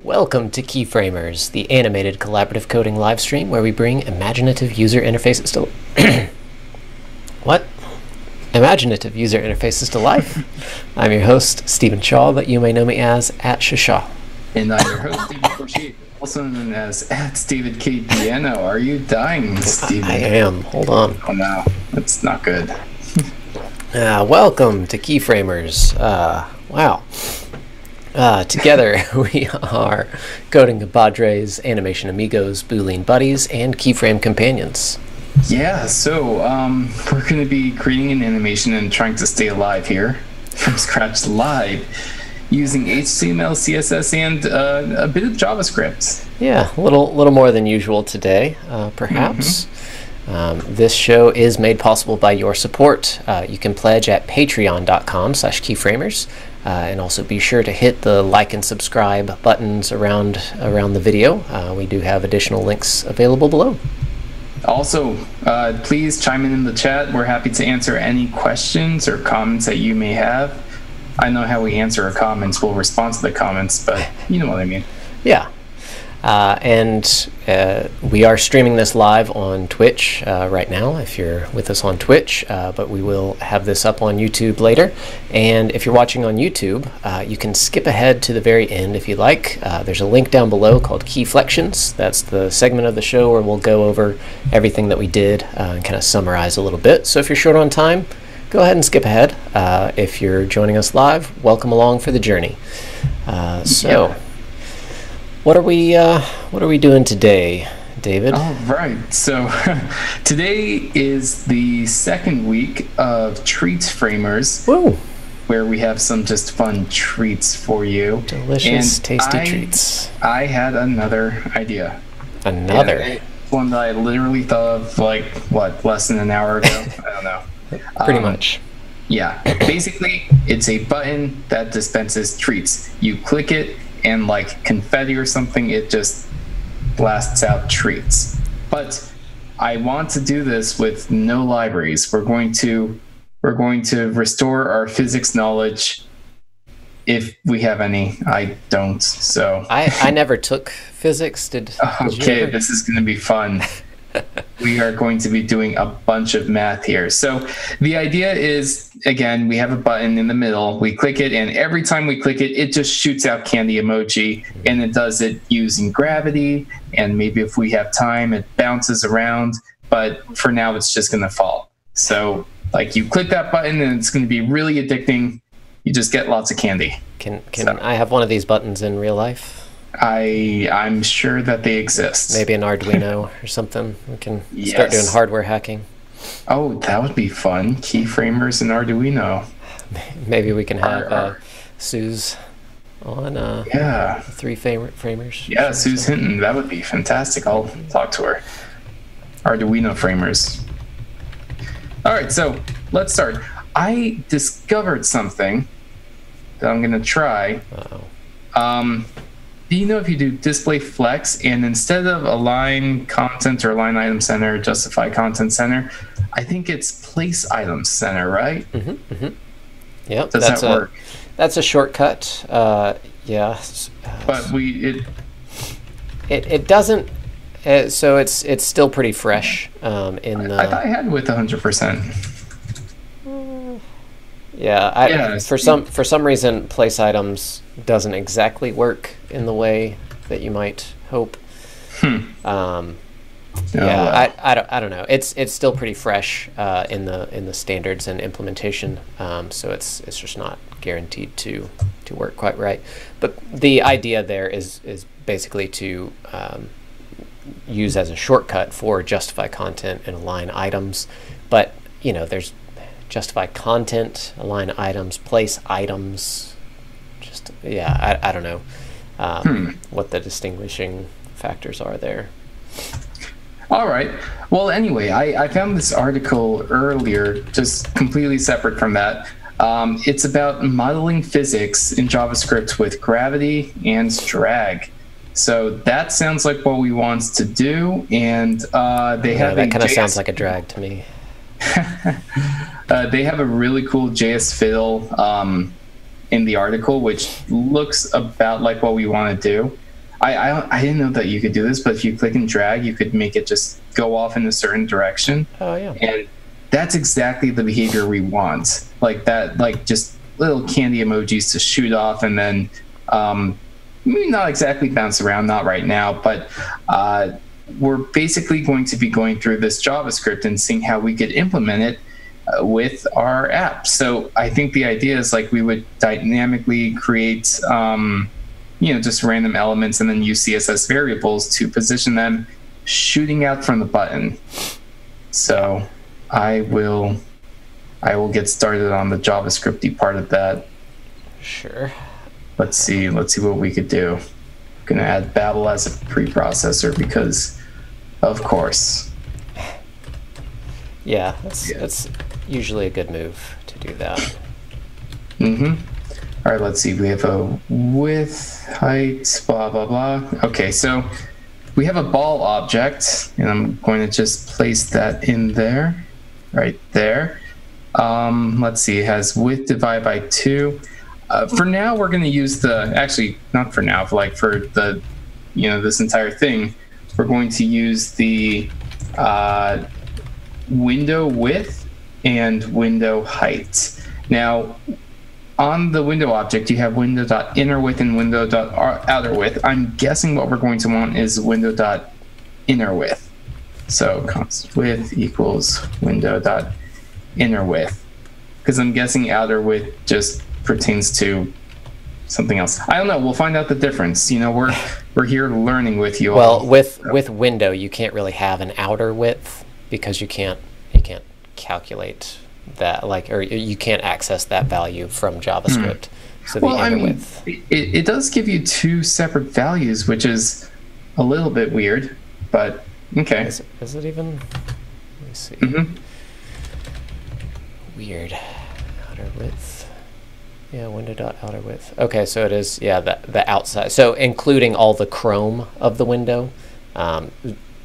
Welcome to Keyframers, the animated collaborative coding live stream where we bring imaginative user interfaces to what? Imaginative user interfaces to life. I'm your host, Stephen Shaw, but you may know me as @Shashaw. And I'm your host, Stephen Corshie, also known as @StephenKPiano. Are you dying, Stephen? I am. Hold on. Oh no, that's not good. Welcome to Keyframers. Wow. Together we are Coding Compadres, Animation Amigos, Boolean Buddies, and Keyframe Companions. Yeah, so we're going to be creating an animation and trying to stay alive here from scratch live using HTML, CSS, and a bit of JavaScript. Yeah, a little more than usual today, perhaps. This show is made possible by your support. You can pledge at patreon.com/keyframers. And also be sure to hit the like and subscribe buttons around the video. We do have additional links available below. Also, please chime in the chat. We're happy to answer any questions or comments that you may have. I know how we answer our comments. We'll respond to the comments, but you know what I mean. Yeah. And we are streaming this live on Twitch right now, if you're with us on Twitch, but we will have this up on YouTube later. And if you're watching on YouTube, you can skip ahead to the very end if you like. There's a link down below called Keyflections. That's the segment of the show where we'll go over everything that we did and kind of summarize a little bit. So if you're short on time, go ahead and skip ahead. If you're joining us live, welcome along for the journey. Yeah. What are we doing today, David? All right. So today is the second week of Treats Framers. Woo! Where we have some just fun treats for you. Delicious, and tasty treats. I had another idea. Another? Yeah, one that I literally thought of, like, what, less than an hour ago? I don't know. Pretty much. Yeah. Basically, it's a button that dispenses treats. You click it, and like confetti or something, it just blasts out treats. But I want to do this with no libraries. We're going to restore our physics knowledge if we have any. I don't. So I never took physics. Did okay, this is going to be fun. We are going to be doing a bunch of math here. So the idea is, again, we have a button in the middle. We click it, and every time we click it, it just shoots out candy emoji, and it does it using gravity, and maybe if we have time, it bounces around, but for now, it's just going to fall. So, like, you click that button, and it's going to be really addicting. You just get lots of candy. Can I have one of these buttons in real life? I'm sure that they exist. Maybe an Arduino or something. We can start doing hardware hacking. Oh, that would be fun. Keyframers and Arduino. Maybe we can have Suze on three framers. Yeah, Suze Hinton. That would be fantastic. I'll talk to her. Arduino framers. All right, so let's start. I discovered something that I'm going to try. Uh-oh. Do you know if you do display flex and instead of align content or align item center, justify content center, I think it's place item center, right? Mm-hmm, mm-hmm. Yep. Does that work? That's a shortcut. Yeah. But it doesn't. So it's still pretty fresh. I thought I had it with 100%. Yeah, for some reason, place items doesn't exactly work in the way that you might hope. I don't know. It's still pretty fresh in the standards and implementation, so it's just not guaranteed to work quite right. But the idea there is basically to use as a shortcut for justify content and align items, but there's justify content, align items, place items. Just I don't know what the distinguishing factors are there. All right. Well, anyway, I found this article earlier, just completely separate from that. It's about modeling physics in JavaScript with gravity and drag. So that sounds like what we want to do, and they have that kind of sounds like a drag to me. They have a really cool JS fiddle in the article, which looks about like what we want to do. I didn't know that you could do this, but if you click and drag, you could make it just go off in a certain direction. Oh yeah. And that's exactly the behavior we want. Like that, like just little candy emojis to shoot off, and then maybe not exactly bounce around, not right now, but we're basically going to be going through this JavaScript and seeing how we could implement it with our app. So I think the idea is like we would dynamically create, just random elements and then use CSS variables to position them shooting out from the button. So I will get started on the JavaScripty part of that. Sure. Let's see what we could do. I'm gonna add Babel as a preprocessor because, of course. Yeah, that's usually a good move to do that. Mm-hmm. All right, let's see. We have a width, height, blah, blah, blah. Okay, so we have a ball object, and I'm going to just place that in there, right there. Let's see, it has width divided by 2. For now, we're going to use actually, not for now, like for the, this entire thing, we're going to use the window width and window height. Now, on the window object, you have window.innerWidth and window.outerWidth. I'm guessing what we're going to want is window.innerWidth. So const width equals window.innerWidth. Because I'm guessing outer width just pertains to something else. I don't know. We'll find out the difference. We're here learning with you. Well, with window, you can't really have an outer width because you can't calculate that, or you can't access that value from JavaScript. So the inner width. It does give you 2 separate values, which is a little bit weird, but okay. Is it even? Let me see. Mm-hmm. Weird. Outer width. Yeah, window.outer width. Okay, so it is, yeah, the outside. So including all the chrome of the window.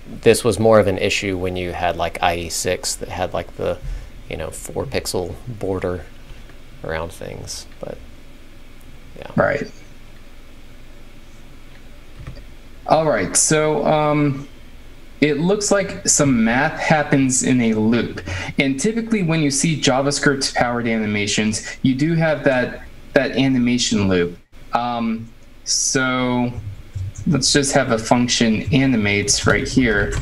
This was more of an issue when you had like IE6 that had like the 4 pixel border around things, but yeah. Right. All right, so it looks like some math happens in a loop. And typically when you see JavaScript powered animations, you do have that animation loop. So let's just have a function animates right here.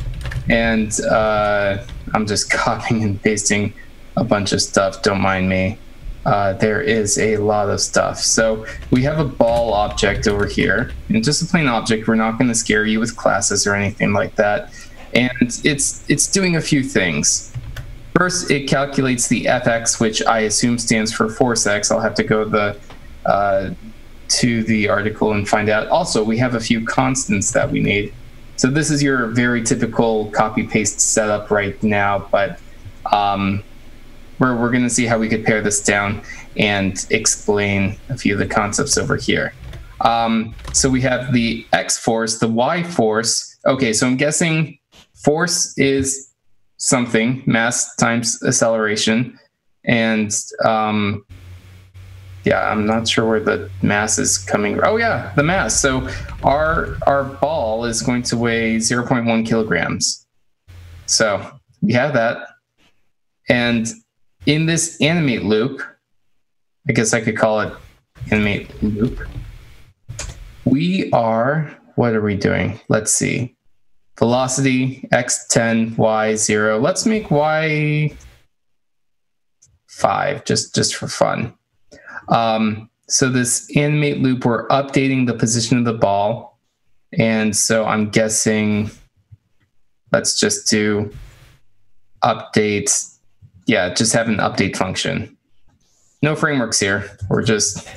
And I'm just copying and pasting a bunch of stuff, don't mind me. There is a lot of stuff. So we have a ball object over here, and just a plain object. We're not going to scare you with classes or anything like that. And it's doing a few things. First, it calculates the fx, which I assume stands for force x. I'll have to go to the article and find out. Also, we have a few constants that we need. So this is your very typical copy-paste setup right now, but we're going to see how we could pare this down and explain a few of the concepts over here. So we have the x force, the y force. Okay, so I'm guessing force is something, mass times acceleration, and yeah, I'm not sure where the mass is coming. Oh yeah, the mass. So our ball is going to weigh 0.1 kilograms. So we have that. And in this animate loop, I guess I could call it animate loop. What are we doing? Let's see. Velocity, x10, y0. Let's make y5, just for fun. So this animate loop, we're updating the position of the ball. And so I'm guessing, let's just do update. Yeah, just have an update function. No frameworks here. We're just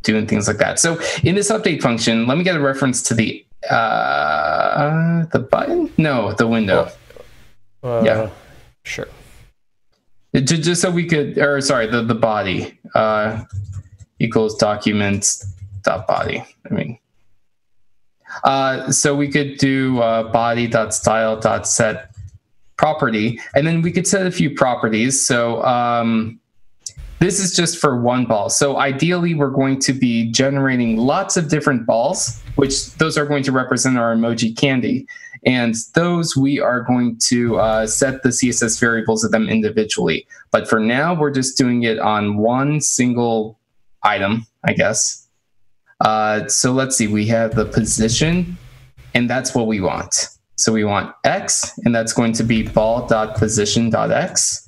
doing things like that. So in this update function, let me get a reference to the button? No, the window. Yeah. Sure. Just so we could, or sorry, the body equals documents.body. So we could do body.style.set property, and then we could set a few properties. So this is just for one ball. So ideally, we're going to be generating lots of different balls, which those are going to represent our emoji candy. And those we are going to set the CSS variables of them individually. But for now, we're just doing it on one single item, I guess. So let's see, we have the position, and that's what we want. So we want X, and that's going to be ball.position.x.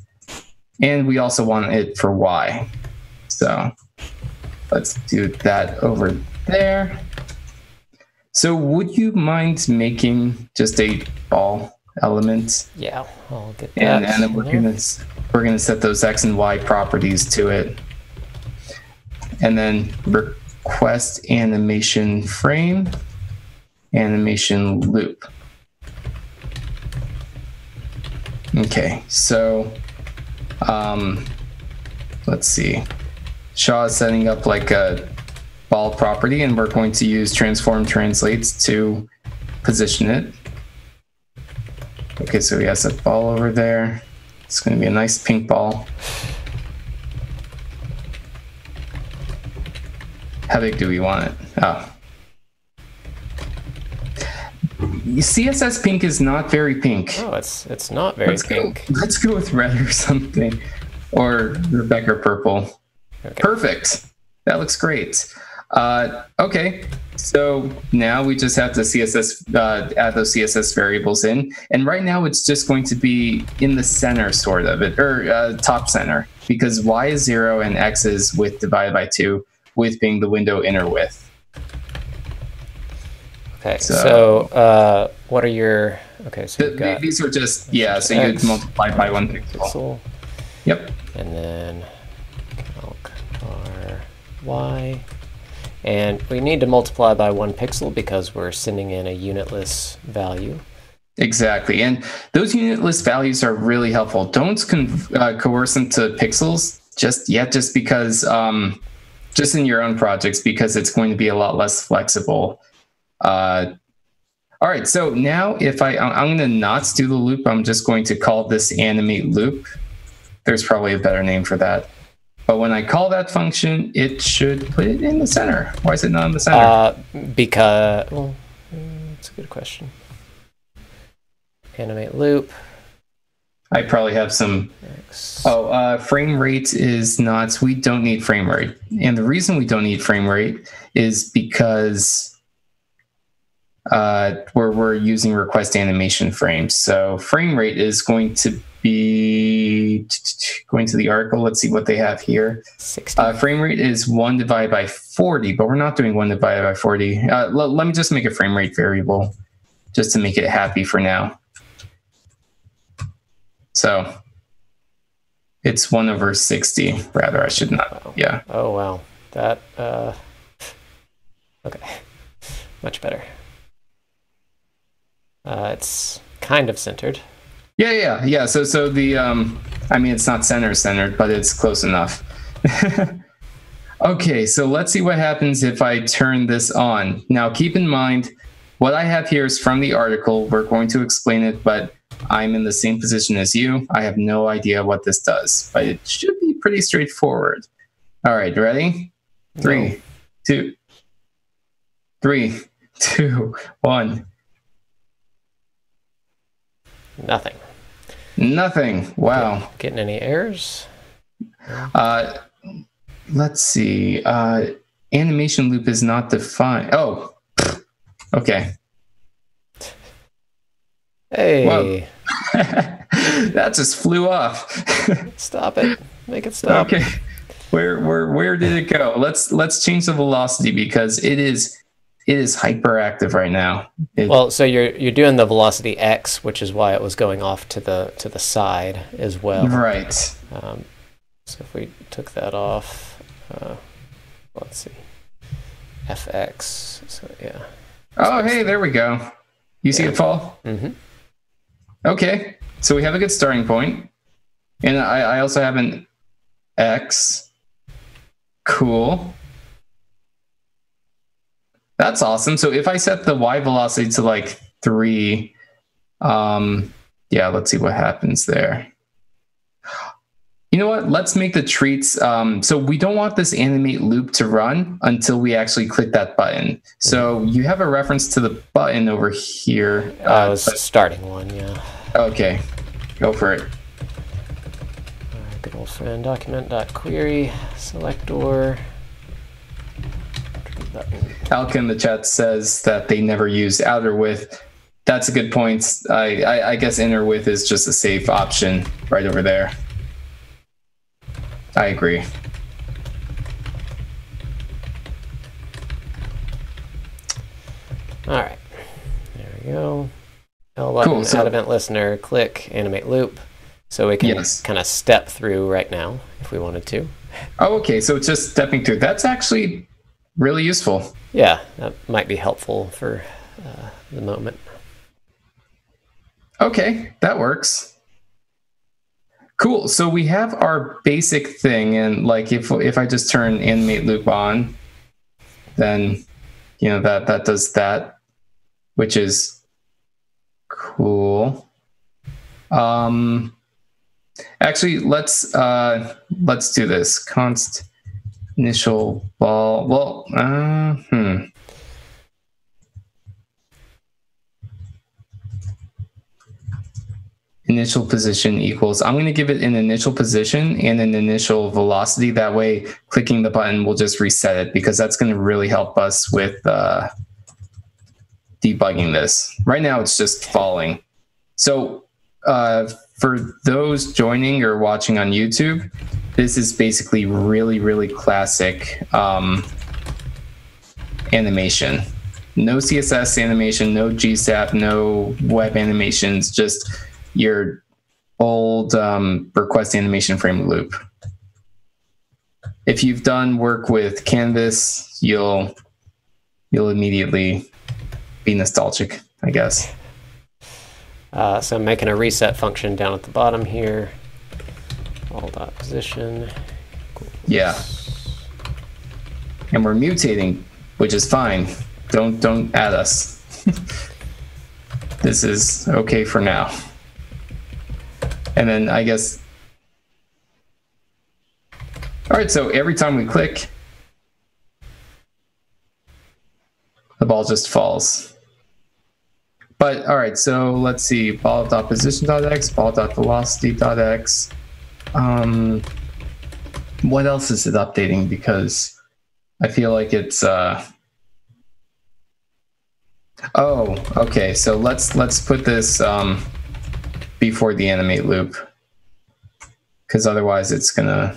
And we also want it for Y. So let's do that over there. So would you mind making just a ball element? Yeah, I'll get that. And then we're gonna set those X and Y properties to it. And then request animation frame, animation loop. Okay, so let's see. Shaw is setting up like a ball property, and we're going to use transform translates to position it. Okay, so he has a ball over there. It's going to be a nice pink ball. How big do we want it? Oh. CSS pink is not very pink. Oh, it's not very pink. Let's go with red or something. Or Rebecca purple. Okay. Perfect. That looks great. Okay, so now we just have to add those CSS variables in. And right now it's just going to be in the center sort of it, or top center, because Y is 0 and X is width divided by 2, width being the window inner width. Okay, so what are your, okay, so these are just, yeah, so you multiply by 1 pixel. Yep. And then calc var Y. And we need to multiply by 1 pixel because we're sending in a unitless value. Exactly, and those unitless values are really helpful. Don't coerce them to pixels just yet, just because, just in your own projects, because it's going to be a lot less flexible. All right, so now if I'm going to not do the loop, I'm just going to call this animate loop. There's probably a better name for that. But when I call that function, it should put it in the center. Why is it not in the center? Because, well, that's a good question. Animate loop. I probably have some. Frame rate is not. We don't need frame rate, and the reason we don't need frame rate is because we're using request animation frames. So frame rate is going to be going to the article. Let's see what they have here. 60. Frame rate is 1 divided by 40, but we're not doing 1 divided by 40. Let me just make a frame rate variable just to make it happy for now. So it's 1 over 60. Rather, I should not. Wow. Yeah. Oh, wow. That, okay. Much better. It's kind of centered. Yeah. So the, I mean, it's not centered, but it's close enough. Okay, so let's see what happens if I turn this on. Now, keep in mind, what I have here is from the article. We're going to explain it, but I'm in the same position as you. I have no idea what this does, but it should be pretty straightforward. All right, ready? 3, 2, 1. Nothing. Wow. Getting any errors? Let's see. Animation loop is not defined. Oh, okay. Hey. That just flew off. Stop it. Make it stop. Okay. Where did it go? Let's change the velocity because it is hyperactive right now. Well, so you're doing the velocity X, which is why it was going off to the side as well. Right. So if we took that off, let's see, FX. So yeah. Oh, hey, there we go. You see it fall? Mm-hmm. Okay, so we have a good starting point, and I also have an X. Cool. That's awesome. So if I set the Y velocity to like 3, yeah, let's see what happens there. You know what? Let's make the treats. So we don't want this animate loop to run until we actually click that button. So you have a reference to the button over here. I was starting one, yeah. Okay, go for it. Good old friend document.query selector. Alka in the chat says that they never use outer width. That's a good point. I guess inner width is just a safe option right over there. I agree. All right, there we go. L button, Cool, so, add event listener, click animate loop. So we can kind of step through right now if we wanted to. Oh, okay, so it's just stepping through. That's actually really useful. Yeah, that might be helpful for the moment. Okay, that works. Cool. So we have our basic thing, and like if I just turn animate loop on, then that does that, which is cool. Actually, let's do this. Const initial ball. Well, Initial position equals, I'm going to give it an initial position and an initial velocity. That way, clicking the button will just reset it, because that's going to really help us with debugging this. Right now, it's just falling. So for those joining or watching on YouTube, this is basically really, really classic animation. No CSS animation, no GSAP, no web animations, just your old request animation frame loop. If you've done work with Canvas, you'll immediately be nostalgic, I guess. So I'm making a reset function down at the bottom here. All.position. Yeah. And we're mutating, which is fine. Don't add us. This is okay for now. And then I guess, all right, so every time we click, the ball just falls. But all right, so let's see, ball.position.x, ball.velocity.x. What else is it updating? Because I feel like it's, oh, okay, so let's put this, before the animate loop, because otherwise it's gonna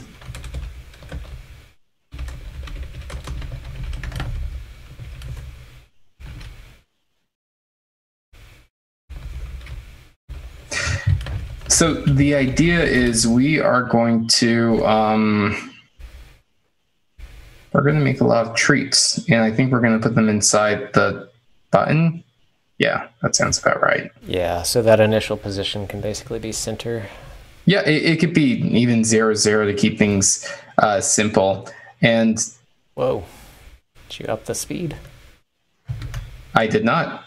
so the idea is we are going to we're going to make a lot of treats, and I think we're going to put them inside the button. Yeah, that sounds about right. Yeah, so that initial position can basically be center. Yeah, it could be even 0, 0 to keep things simple. And whoa, did you up the speed? I did not.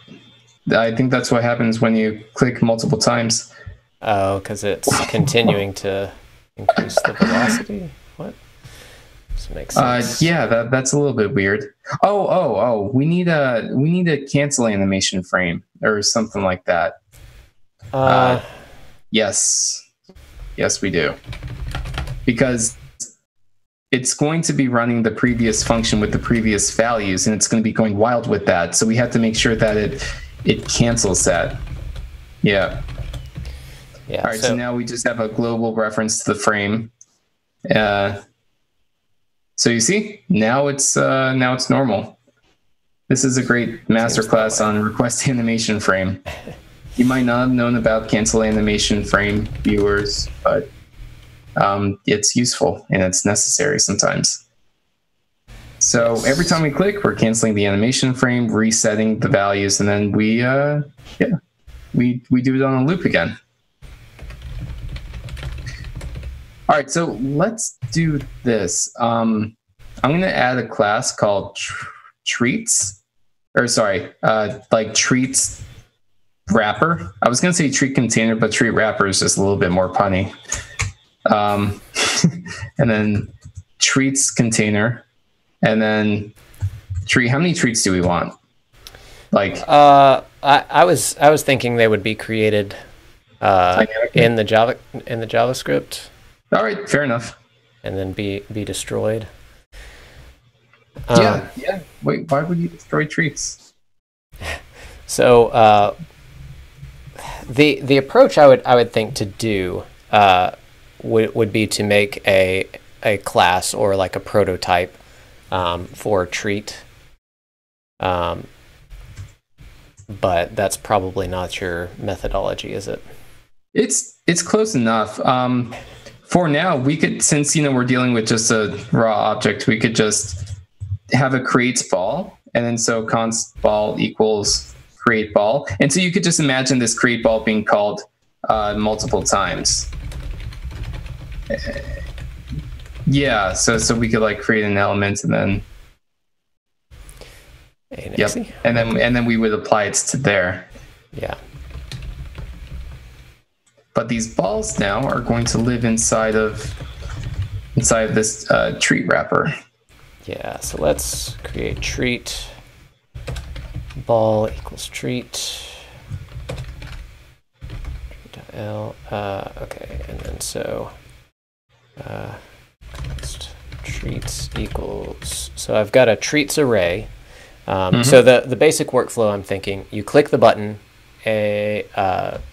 I think that's what happens when you click multiple times. Oh, because it's continuing to increase the velocity? What? This makes sense. Yeah, that's a little bit weird. Oh, we need a cancel animation frame or something like that. Yes, we do, because it's going to be running the previous function with the previous values, and it's going to be going wild with that. So we have to make sure that it cancels that. Yeah. Yeah. All right. So now we just have a global reference to the frame. So you see, now it's normal. This is a great masterclass on request animation frame. You might not have known about cancel animation frame, viewers, but it's useful and it's necessary sometimes. So every time we click, we're canceling the animation frame, resetting the values, and then we do it on a loop again. All right, so let's do this. I'm going to add a class called treats, or sorry, like treats wrapper. I was going to say treat container, but treat wrapper is just a little bit more punny. and then treats container, and then treat. How many treats do we want? Like, I was thinking they would be created in the JavaScript. All right, fair enough. And then be destroyed. Yeah. Wait, why would you destroy treats? So the approach I would think to do would be to make a class or like a prototype for treat. But that's probably not your methodology, is it? It's close enough. For now, we could, since we're dealing with just a raw object, we could just have a creates ball, and then so const ball equals create ball, and so you could just imagine this create ball being called multiple times. Yeah, so we could like create an element and then yep, and then we would apply it to there. Yeah. But these balls now are going to live inside of this treat wrapper. Yeah, so let's create treat ball equals treat. L. Okay, and then so treats equals. So I've got a treats array. So the basic workflow, I'm thinking, you click the button,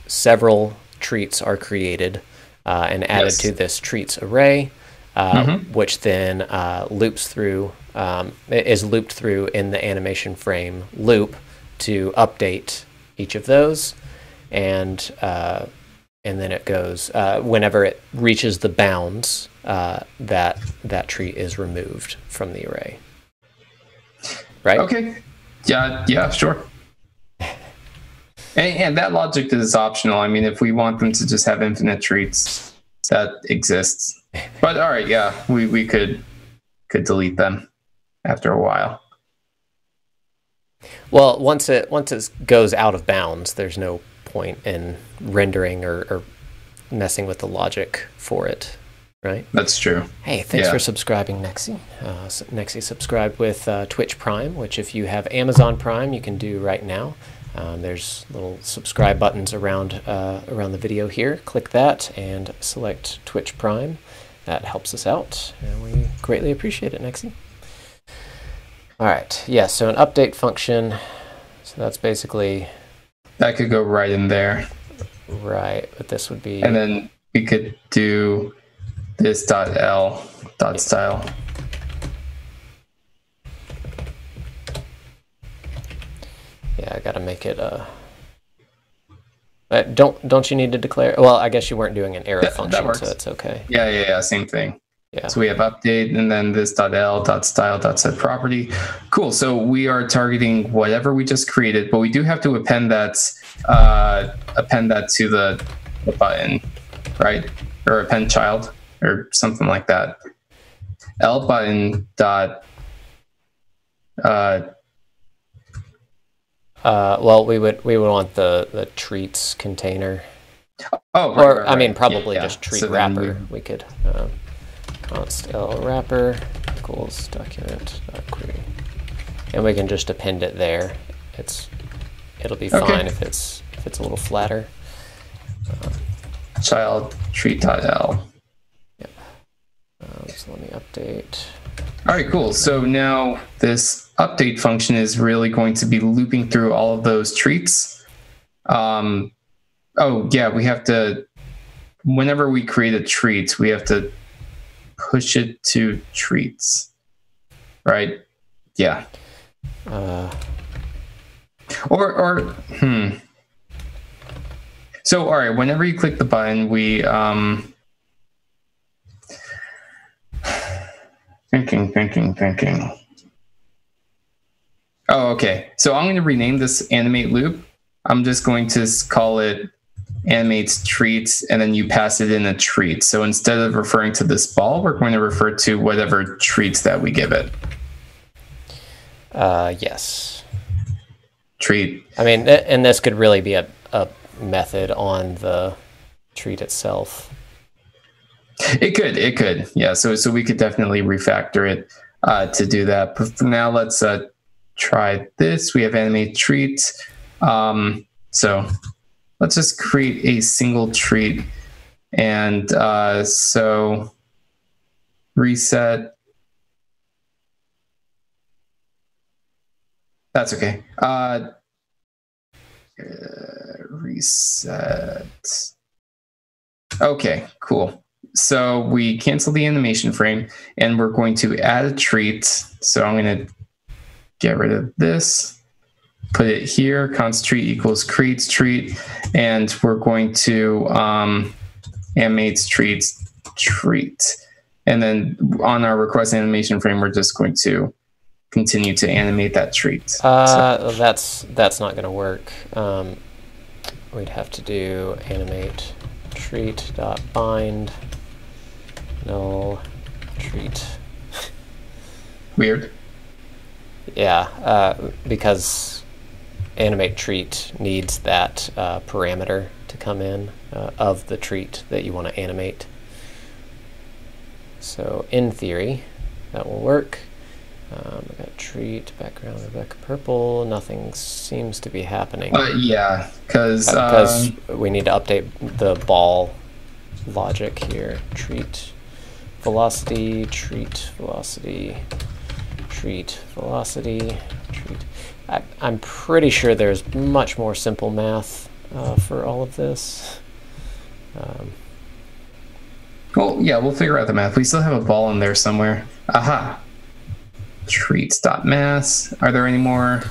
several treats are created and added to this treats array, which then loops through, is looped through in the animation frame loop to update each of those, and then it goes whenever it reaches the bounds, that treat is removed from the array. Right? Okay. Yeah, sure. And that logic is optional. I mean, if we want them to just have infinite treats, that exists. But all right, yeah, we could delete them after a while. Well, once it goes out of bounds, there's no point in rendering or messing with the logic for it, right? That's true. Hey, thanks for subscribing, Nexi. Nexi subscribed with Twitch Prime, which if you have Amazon Prime, you can do right now. There's little subscribe buttons around the video here. Click that and select Twitch Prime. That helps us out, and we greatly appreciate it, Nexi. All right, yeah, so an update function. So that's basically... That could go right in there. Right, but this would be... And then we could do this .l.style. Yeah, I gotta make it don't you need to declare? Well, I guess you weren't doing an arrow function, so it's okay. Yeah, same thing. Yeah. So we have update and then this .l.style.set property. Cool. So we are targeting whatever we just created, but we do have to append that to the button, right? Or append child or something like that. L button dot. Well, we would want the treats container. Oh, right. I mean, probably just treat so wrapper. We could const L wrapper equals document.query, and we can just append it there. It'll be fine if it's a little flatter. Child treat.l. Yep. So let me update. All right, cool. So now this update function is really going to be looping through all of those treats. Oh yeah, we have to, whenever we create a treat, we have to push it to treats, right? Yeah. So, all right, whenever you click the button, we, thinking. Oh, okay. So I'm going to rename this animate loop. I'm just going to call it animates treats, and then you pass it in a treat. So instead of referring to this ball, we're going to refer to whatever treats that we give it. Yes. Treat. I mean, and this could really be a method on the treat itself. It could. Yeah. So we could definitely refactor it to do that. But for now, let's try this. We have animate treat. So let's just create a single treat. And so reset. That's okay. Reset. Okay, cool. So we cancel the animation frame and we're going to add a treat. So I'm going to get rid of this, put it here, const treat equals creates treat, and we're going to animates treats treat. And then on our request animation frame, we're just going to continue to animate that treat. So that's not going to work. We'd have to do animate treat dot bind null treat. Weird. Yeah, because animate treat needs that parameter to come in of the treat that you want to animate. So in theory, that will work. I got treat, background Rebecca purple. Nothing seems to be happening. Yeah, because we need to update the ball logic here. Treat velocity, treat velocity, treat velocity, treat. I'm pretty sure there's much more simple math for all of this. Well, yeah, we'll figure out the math. We still have a ball in there somewhere. Aha. Treats.mass. Are there any more?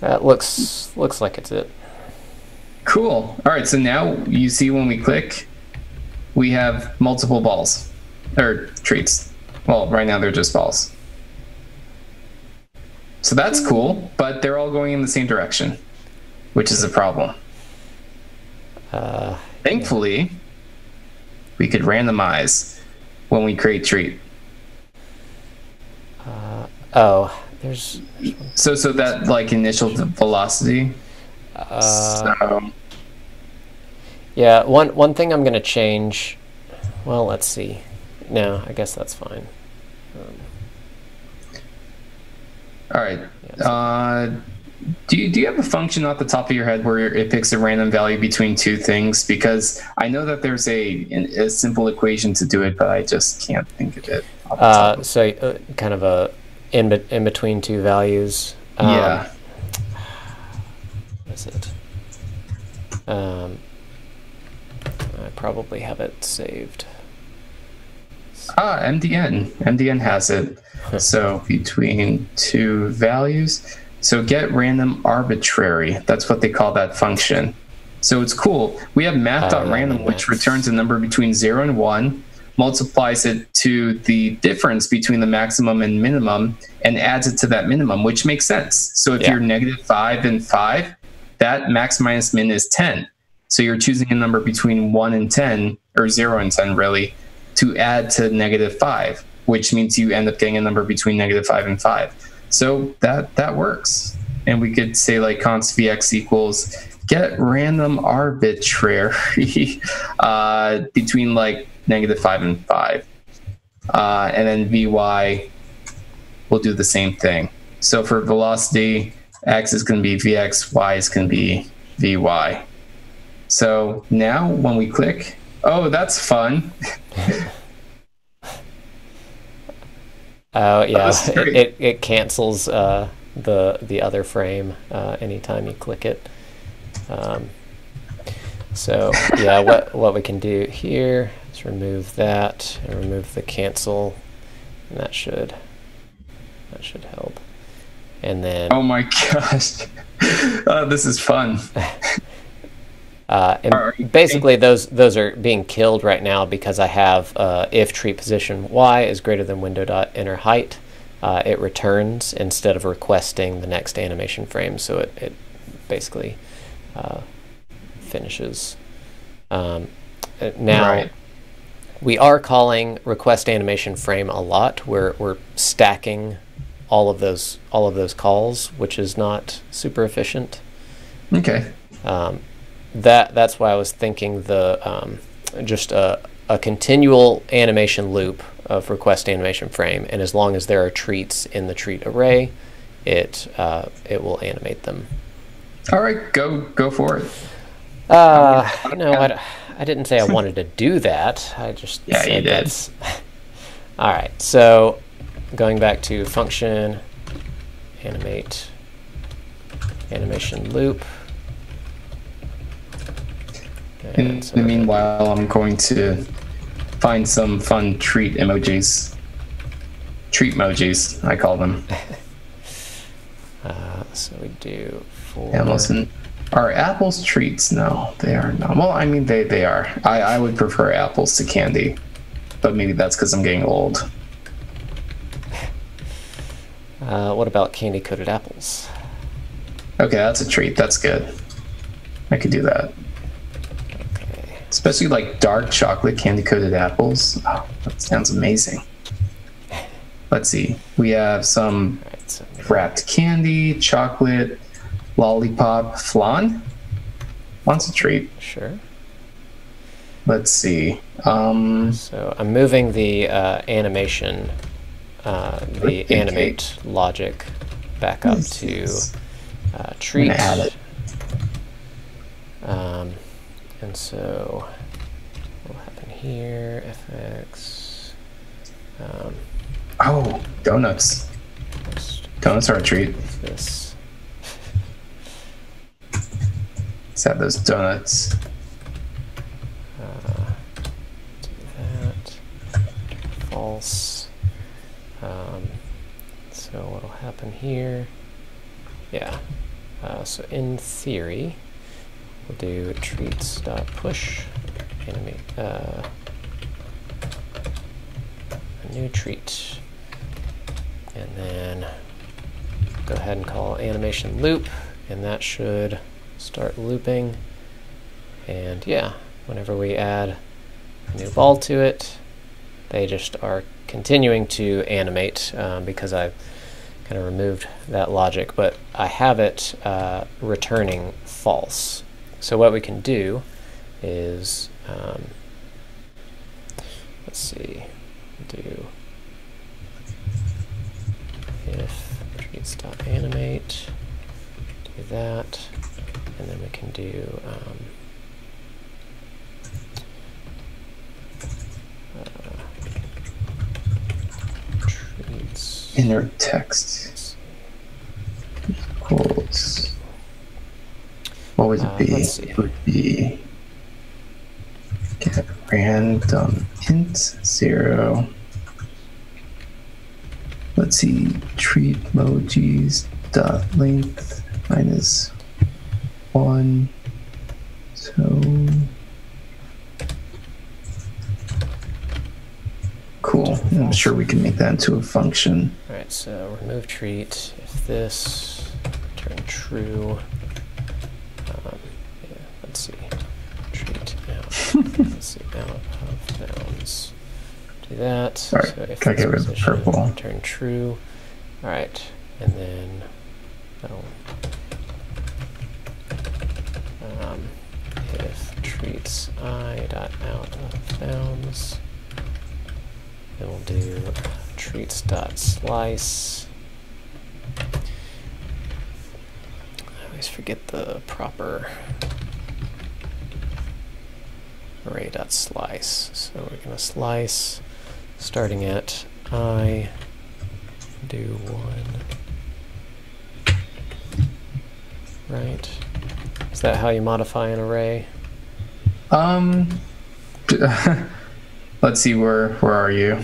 That looks like it's it. Cool. All right, so now you see when we click, we have multiple balls, or treats. Well, right now they're just balls. So that's cool, but they're all going in the same direction, which is a problem. Thankfully, we could randomize when we create treat. Oh, there's so that like initial velocity. Yeah, one thing I'm going to change. Well, let's see. No, I guess that's fine. All right. Do you have a function off the top of your head where it picks a random value between two things? Because I know that there's a simple equation to do it, but I just can't think of it. So kind of a in between two values. Yeah. What is it? I probably have it saved. MDN. MDN has it. So between two values. So get random arbitrary. That's what they call that function. So it's cool. We have math.random, which returns a number between 0 and 1, multiplies it to the difference between the maximum and minimum, and adds it to that minimum, which makes sense. So if you're -5 and 5, that max minus min is 10. So you're choosing a number between 1 and 10, or 0 and 10 really, to add to -5, which means you end up getting a number between -5 and 5. So that works. And we could say like const vx equals get random arbitrary between like -5 and 5. And then vy will do the same thing. So for velocity, x is going to be vx, y is going to be vy. So now when we click, oh, that's fun. Oh yeah, it cancels the other frame anytime you click it. So yeah, what we can do here is remove that and remove the cancel, and that should help. And then oh my gosh, this is fun. And basically those are being killed right now because I have if treat position y is greater than window.inner height, it returns instead of requesting the next animation frame, so it basically finishes. Now we are calling request animation frame a lot. We're stacking all of those calls, which is not super efficient. Okay. That's why I was thinking the just a a continual animation loop of request animation frame, and as long as there are treats in the treat array, it will animate them. All right, go for it. I didn't say I wanted to do that. I just yeah, said you did. That's... All right, so going back to function, animate, animation loop. In the meanwhile, I'm going to find some fun treat emojis. Treat emojis, I call them. So we do for... Yeah, listen. Are apples treats? No, they are not. Well, I mean, they are. I would prefer apples to candy, but maybe that's because I'm getting old. What about candy-coated apples? Okay, that's a treat. That's good. I could do that. Okay. Especially like dark chocolate candy-coated apples. Oh, that sounds amazing. Let's see. We have some wrapped candy, chocolate, lollipop, flan. Flan's a treat. Sure. Let's see. So I'm moving the animation, the animate logic back up to treat. Add it. And so what will happen here? FX. Oh, donuts. Donuts are a treat. This. Let's have those donuts. Do that. False. So what'll happen here? Yeah. So in theory, we'll do treats.push animate a new treat, and then go ahead and call animation loop, and that should start looping. And yeah, whenever we add a new ball to it, they just are continuing to animate because I kind of removed that logic, but I have it returning false. So what we can do is, let's see, do if treats.animate, do that, and then we can do treats inner text equals, what would it be? It would be get random int 0. Let's see, treat emojis dot length minus 1. So cool. I'm sure we can make that into a function. All right, so remove treat. If this turn true, yeah, let's see, treat out. Let's see, out of bounds. Do that. All right, so if gotta get rid of the purple. Turn true. All right, and then that'll. If treats I dot out of bounds. Then we'll do treats.slice. I always forget the proper array.slice. So we're going to slice starting at I, do 1. Right? Is that how you modify an array? Let's see, where are you?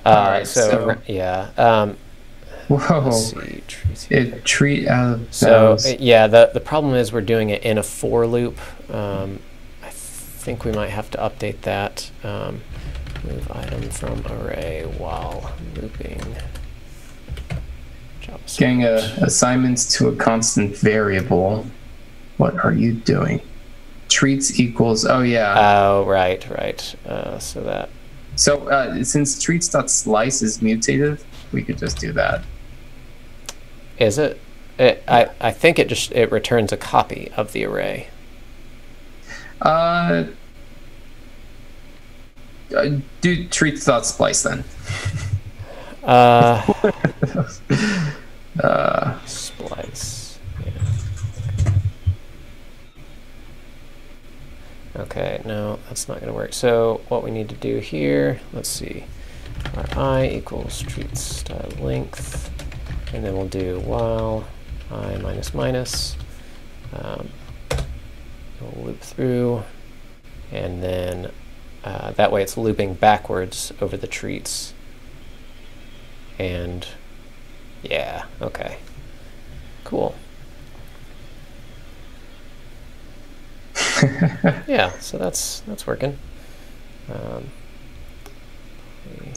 Right, so yeah. Whoa. Let's see, Treat out of so bounds. yeah, the problem is we're doing it in a for loop. I think we might have to update that. Move item from array while looping. JavaScript. Getting assignments to a constant variable. What are you doing? Treats equals, oh yeah. Oh, right. So that. So since treats.slice is mutative, we could just do that. Is it? I think it returns a copy of the array. Uh, do treats dot splice then. Splice. Yeah. Okay, no, that's not going to work. So what we need to do here, let's see, our I equals treat style length, and then we'll do while I minus minus. We'll loop through, and then that way it's looping backwards over the treats. And yeah, okay, cool. Yeah, so that's working.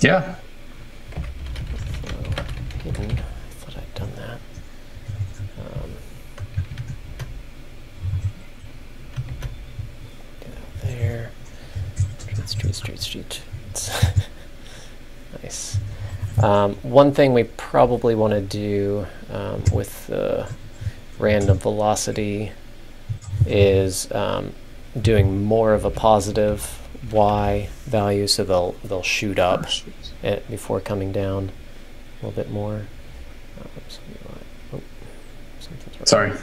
Yeah. Hidden. I thought I'd done that. Get out there. Street. Nice. One thing we probably want to do with the random velocity is doing more of a positive y value, so they'll shoot up before coming down a little bit more. Something's wrong. Sorry.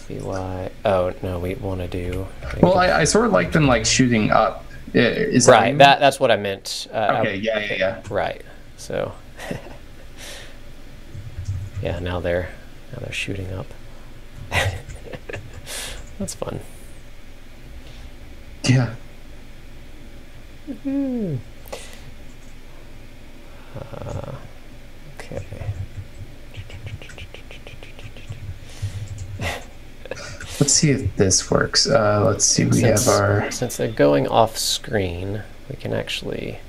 Vy. Oh no, we want to do. Well, I sort of like them like shooting up. Is right. That's what I meant. Okay. Yeah. Right. So. Yeah. Now they're shooting up. That's fun. Yeah. Mm-hmm. Okay. Let's see if this works. Let's see. Since they're going off screen, we can actually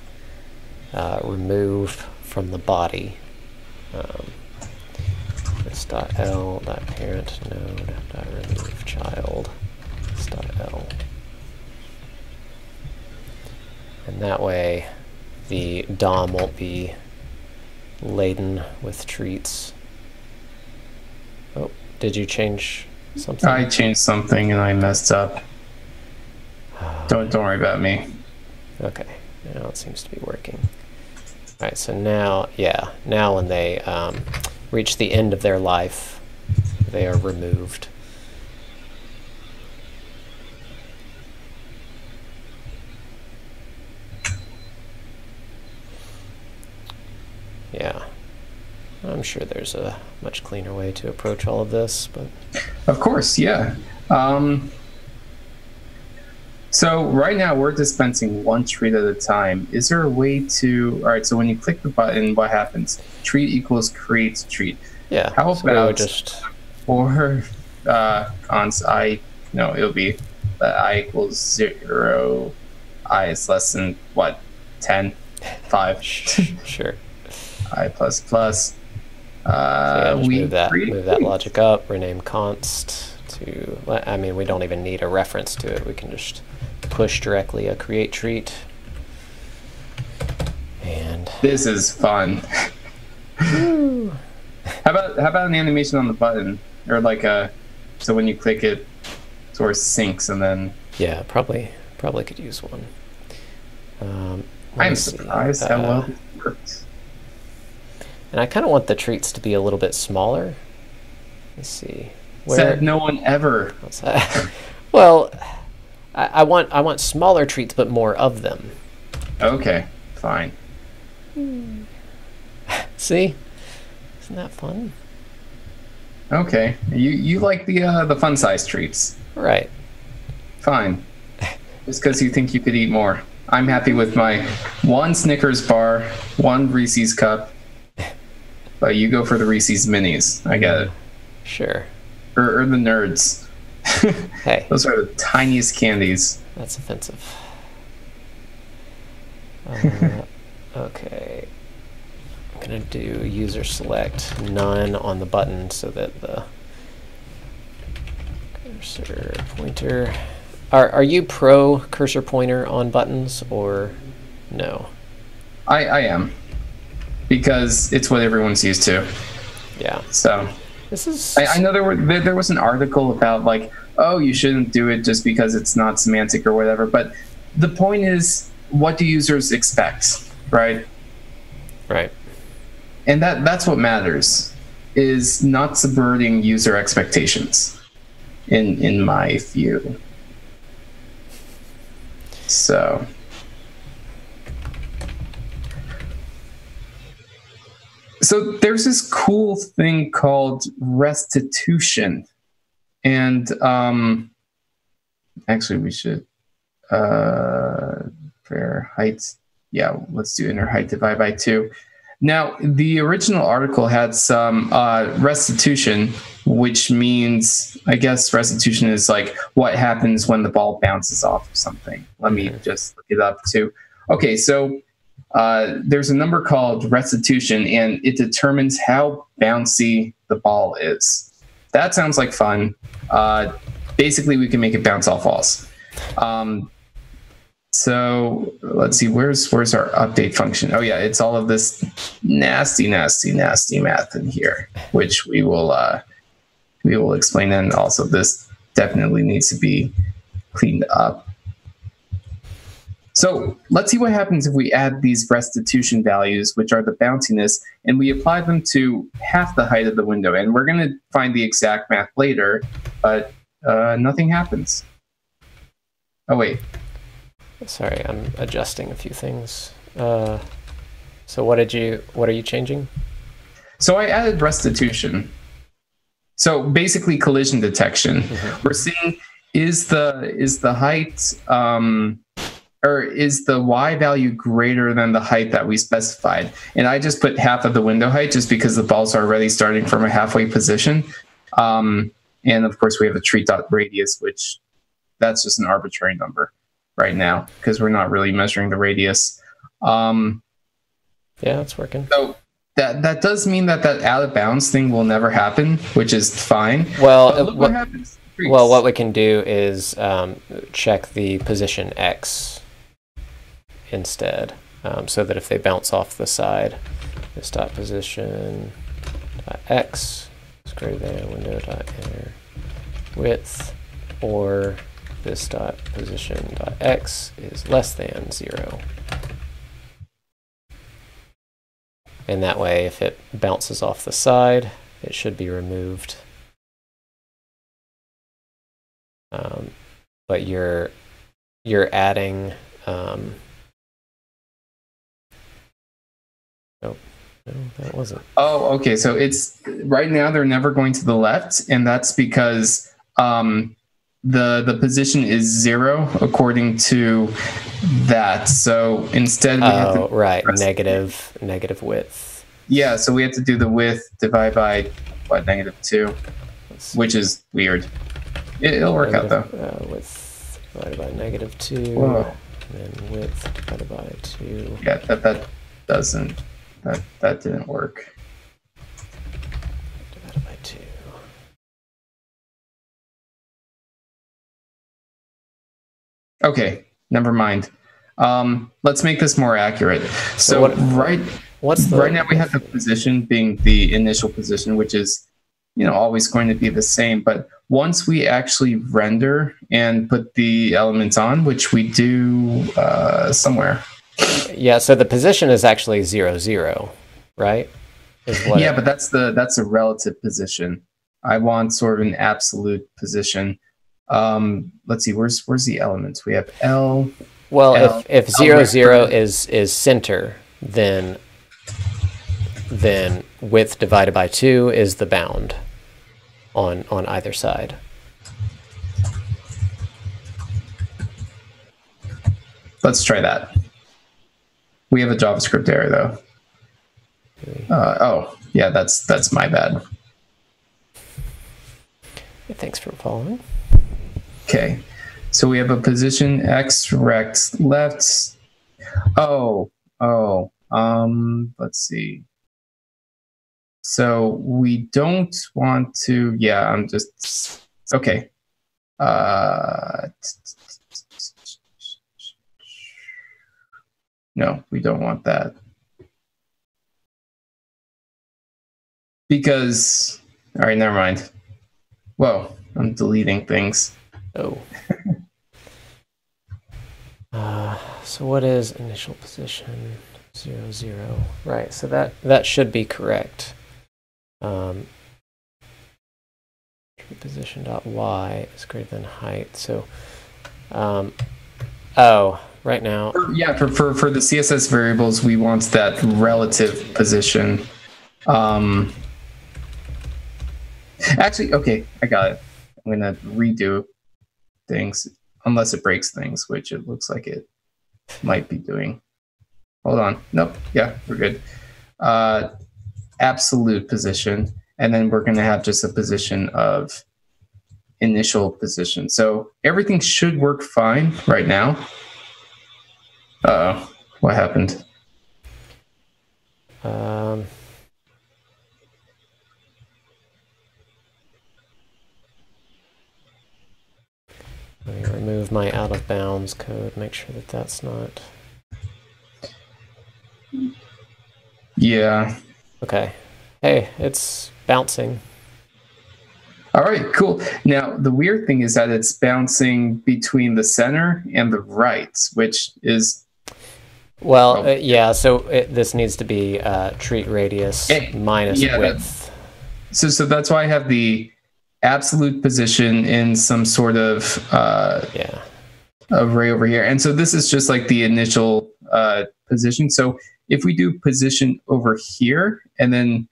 remove from the body this .l .parent node .remove child .l, and that way the DOM won't be laden with treats. Oh, did you change something? I changed something and I messed up. Don't worry about me. Okay, now it seems to be working. All right, so now when they reach the end of their life, they are removed. Yeah, I'm sure there's a much cleaner way to approach all of this, but of course, yeah. So right now we're dispensing one treat at a time. Is there a way to? All right. So when you click the button, what happens? Treat equals creates treat. Yeah. How so about just for const I? No, it'll be I equals 0. I is less than what? 10, 5. Sure. I plus plus. So We move that logic up. Rename const to. I mean, we don't even need a reference to it. We can just push directly a create treat. And this is fun. How about an animation on the button, or like so when you click it, sort of syncs and then. Yeah, probably could use one. I'm surprised how well it works. And I kind of want the treats to be a little bit smaller. Let's see. Said no one ever. Well, I want smaller treats, but more of them. Okay, fine. See, isn't that fun? Okay, you like the fun size treats, right? Fine. Just because you think you could eat more. I'm happy with my one Snickers bar, one Reese's cup. But you go for the Reese's Minis. I get it. Sure. Or the Nerds. Hey. Those are the tiniest candies. That's offensive. Okay. I'm going to do user select none on the button so that the cursor pointer... Are you pro cursor pointer on buttons or no? I am. Because it's what everyone's used to. Yeah. So this is. I know there was an article about like oh, you shouldn't do it just because it's not semantic or whatever. But the point is, what do users expect, right? Right. And that's what matters, is not subverting user expectations, in my view. So there's this cool thing called restitution. And actually we should for height, yeah, let's do inner height divided by 2. Now, the original article had some restitution, which means, I guess restitution is like what happens when the ball bounces off of something. Let me just look it up too. Okay, so there's a number called restitution, and it determines how bouncy the ball is. That sounds like fun. Basically, we can make it bounce off walls. So let's see, where's our update function? Oh yeah, it's all of this nasty math in here, which we will explain. And also, this definitely needs to be cleaned up. So let's see what happens if we add these restitution values, which are the bounciness, and we apply them to half the height of the window. And we're going to find the exact math later, but nothing happens. Oh wait. Sorry, I'm adjusting a few things. So what are you changing? So I added restitution. So basically collision detection. Mm-hmm. We're seeing is the height or is the Y value greater than the height that we specified? And I just put half of the window height just because the balls are already starting from a halfway position. And of course we have a tree dot radius, which that's just an arbitrary number right now because we're not really measuring the radius. Yeah, it's working. So that does mean that out of bounds thing will never happen, which is fine. Well, look what happens. Well, what we can do is check the position X instead, so that if they bounce off the side, this dot position dot X is greater than window dot inner width, or this dot position dot X is less than 0. And that way, if it bounces off the side, it should be removed. But you're adding. Oh, no, that wasn't. Oh, okay. So it's right now they're never going to the left, and that's because the position is 0 according to that. So instead we have to right, negative width. Yeah, so we have to do the width divided by what, -2, which is weird. It'll work out though. Width divided by -2. Whoa. And then width divided by 2. Yeah, that didn't work. Divided by 2. Okay, never mind. Let's make this more accurate. So right now we have the position being the initial position, which is, always going to be the same. But once we actually render and put the elements on, which we do somewhere. Yeah, so the position is actually 0, 0, right? Yeah, but that's a relative position. I want sort of an absolute position. Let's see, where's the elements? We have L. Well, L, if 0, 0 is center, then width divided by 2 is the bound on either side. Let's try that. We have a JavaScript error though. Oh, yeah, that's my bad. Thanks for following. Okay, so we have a position X rect left. Let's see. So we don't want to, yeah, I'm just, okay. No, we don't want that. Because, all right, never mind. Whoa, I'm deleting things. Oh. So what is initial position 0, 0? Right, so that should be correct. Position dot y is greater than height. So, oh, right now. For the CSS variables, we want that relative position. Actually, okay, I got it. I'm gonna redo things unless it breaks things, which it looks like it might be doing. Hold on. Nope. Yeah, we're good. Absolute position, and then we're gonna have just a position of initial position. So everything should work fine right now. Uh-oh, what happened? Let me remove my out of bounds code, make sure that that's not. Yeah. Okay. Hey, it's bouncing. All right, cool. Now, the weird thing is that it's bouncing between the center and the right, which is... Well, yeah, so this needs to be treat radius minus width. So that's why I have the absolute position in some sort of array over here. And so this is just like the initial position. So if we do position over here, and then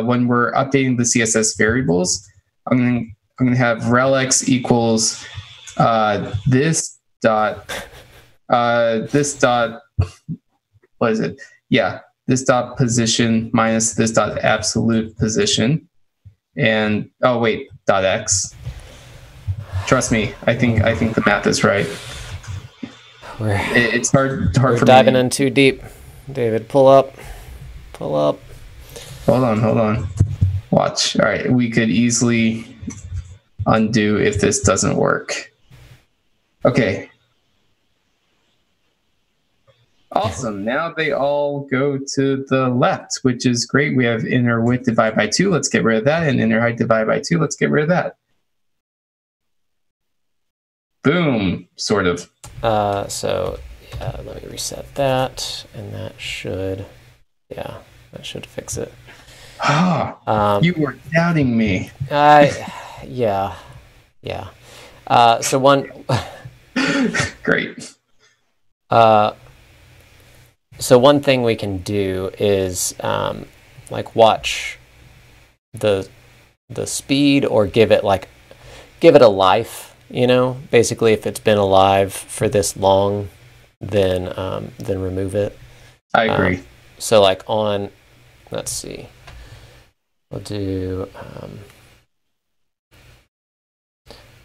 when we're updating the CSS variables, I'm going to have relx equals this dot, what is it? Yeah, this dot position minus this dot absolute position. And oh wait, dot x. Trust me, I think the math is right. It's hard for me. We're diving in too deep. David, pull up. Hold on. Watch. All right, we could easily undo if this doesn't work. Okay. Awesome. Now they all go to the left, which is great. We have inner width divided by 2. Let's get rid of that. And inner height divided by 2. Let's get rid of that. Boom, sort of. So let me reset that, and that should fix it. You were doubting me. Yeah. So one. Great. So one thing we can do is like watch the speed, or give it a life. You know, basically, if it's been alive for this long, then remove it. I agree. So like on, let's see, we'll do.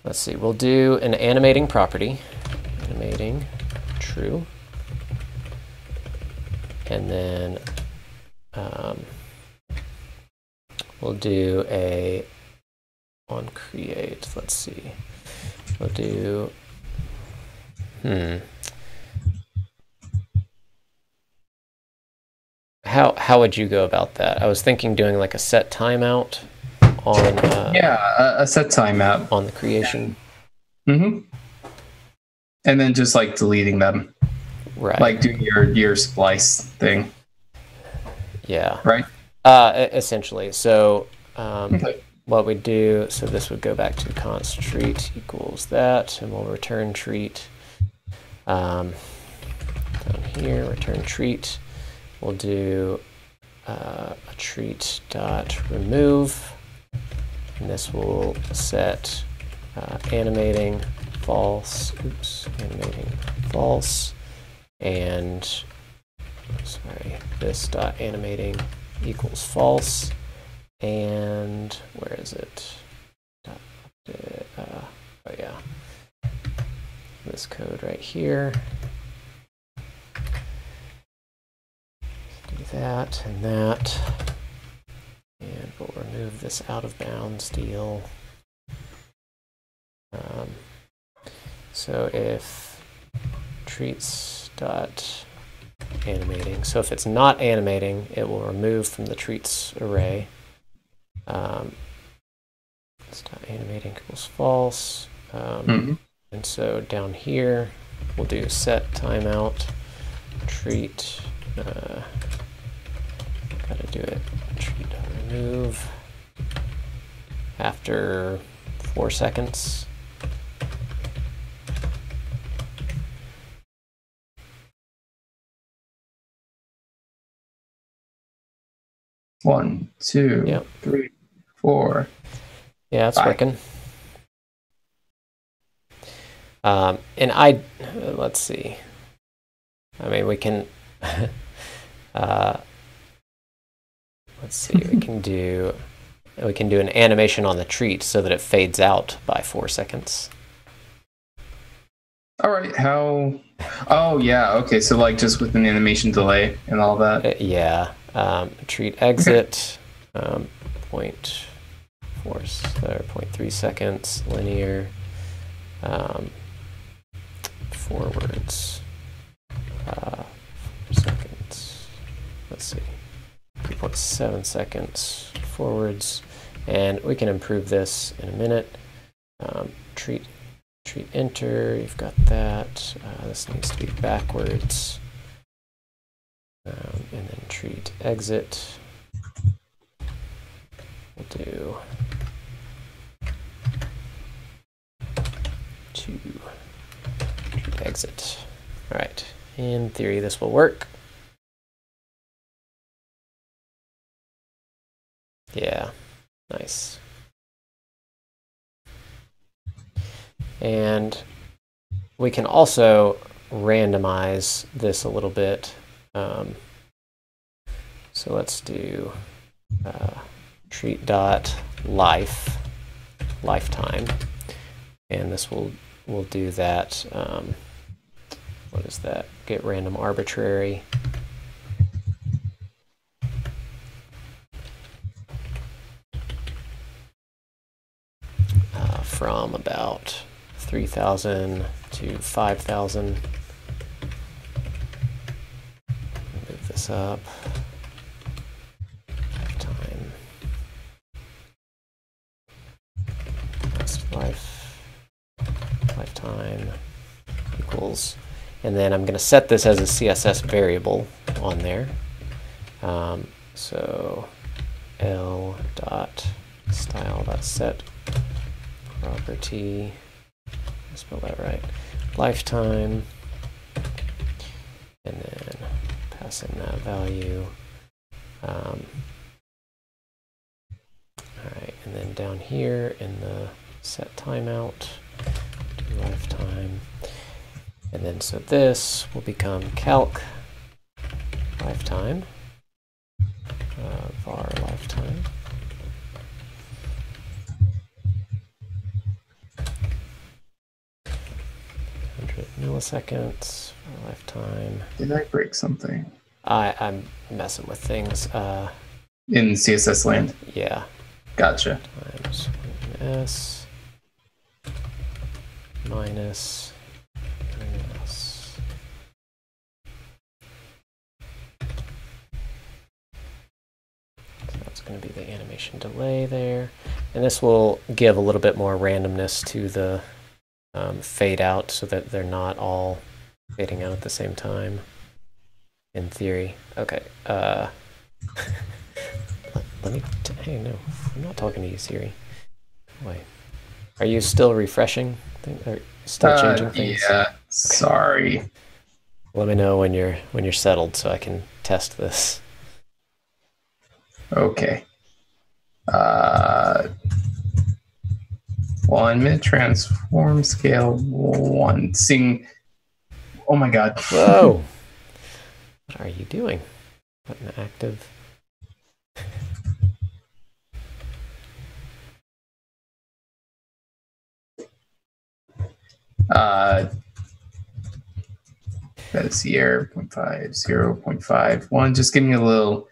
We'll do an animating property, animating true. And then we'll do on create. Let's see. We'll do. How would you go about that? I was thinking doing like a set timeout on. A set timeout on the creation. Mm-hmm. And then just like deleting them. Right. Like doing your splice thing. Yeah. Right? Essentially. So what we do, so this would go back to const treat equals that, and we'll return treat. Down here, return treat. We'll do a treat dot remove, and this will set animating false. Animating false. And this dot animating equals false, and where is it? Oh yeah, this code right here. Do that and that, and we'll remove this out of bounds deal. So if treats dot animating. So if it's not animating, it will remove from the treats array. animating equals false. And so down here, we'll do set timeout, treat, gotta do it, treat.remove after 4 seconds. One, two, Yep. 3, 4. Yeah, it's 5. working. And let's see. I mean, we can, let's see, we can do an animation on the treat so that it fades out by 4 seconds. All right, how? Oh, yeah, okay, so like just with an animation delay and all that. Yeah, treat exit, 0.3 seconds, linear, forwards, 4 seconds, let's see, 3.7 seconds forwards, and we can improve this in a minute. Treat enter, you've got that. This needs to be backwards. And then treat exit. We'll do 2. Treat exit. All right. In theory, this will work. Yeah. Nice. And we can also randomize this a little bit. So let's do treat.lifetime, and this will do that. What is that? Get random arbitrary. From about 3,000 to 5,000. Move this up. Lifetime. Lifetime equals, and then I'm going to set this as a CSS variable on there. So l.style.set property, spell that right, lifetime, and then pass in that value. All right, and then down here in the set timeout, do lifetime, and then so this will become calc lifetime, var lifetime. 100 milliseconds for lifetime. Did I break something? I'm messing with things. In CSS land? Yeah. Gotcha. Times s minus s. So that's going to be the animation delay there. And this will give a little bit more randomness to the fade out so that they're not all fading out at the same time, in theory. Okay. Let me, hey, no, I'm not talking to you, Siri. Wait. Are you still refreshing? Are still changing things? Yeah, okay. Sorry. Let me know when you're settled so I can test this. Okay. 1 minute transform scale 1. Sing. Oh my god. Whoa. What are you doing? Button active. That's here 0.5, 0.51. Just give me a little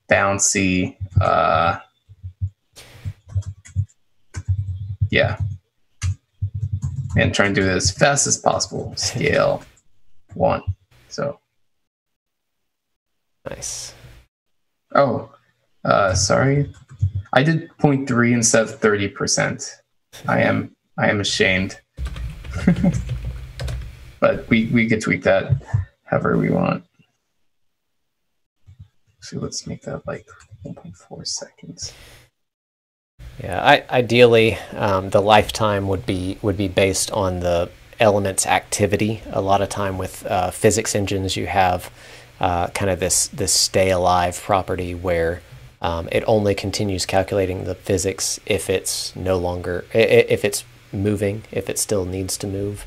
bouncy. Yeah. And try and do it as fast as possible. Scale 1. So. Nice. Oh, sorry. I did 0.3 instead of 30%. I am ashamed. But we could tweak that however we want. So let's make that like 1.4 seconds. Yeah, ideally, the lifetime would be based on the element's activity. A lot of time with physics engines, you have kind of this stay alive property where it only continues calculating the physics if it's no longer if it's moving, if it still needs to move.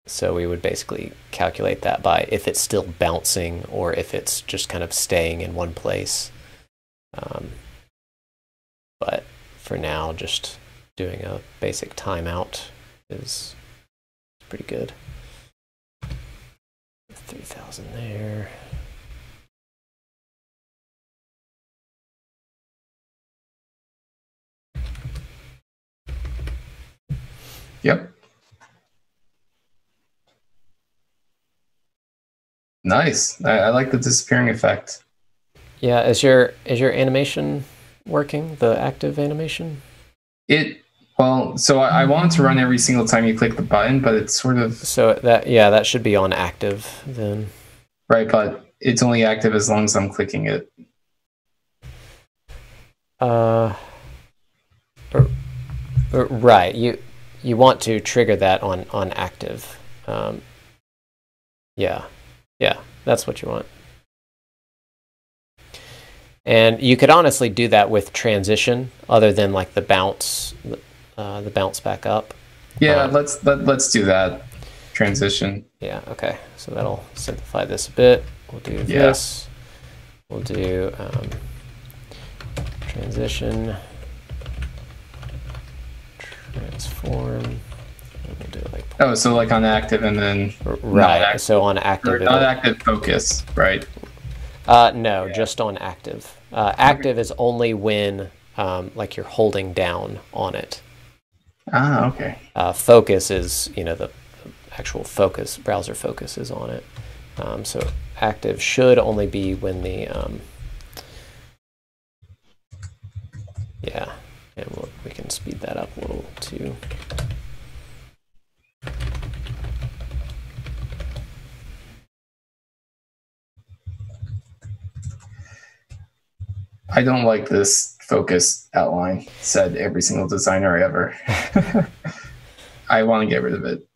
So we would basically calculate that by if it's still bouncing or if it's just kind of staying in one place. But for now, just doing a basic timeout is pretty good. 3,000 there. Yep. Nice. I like the disappearing effect. Yeah, is your animation working? The active animation? So I want to run every single time you click the button, but it's sort of that should be on active then. Right, but it's only active as long as I'm clicking it. Right. You want to trigger that on active. Yeah, that's what you want. And you could honestly do that with transition, other than like the bounce back up. Yeah, let's do that. Transition. Yeah. Okay. So that'll simplify this a bit. We'll do this. We'll do transition, transform. We'll do like so like on active and then right. So on active, not active focus, right? No, just on active. Active is only when like you're holding down on it. Ah, okay. Focus is the actual focus, browser focus is on it. So active should only be when the and we can speed that up a little too. I don't like this focus outline, said every single designer ever. I want to get rid of it.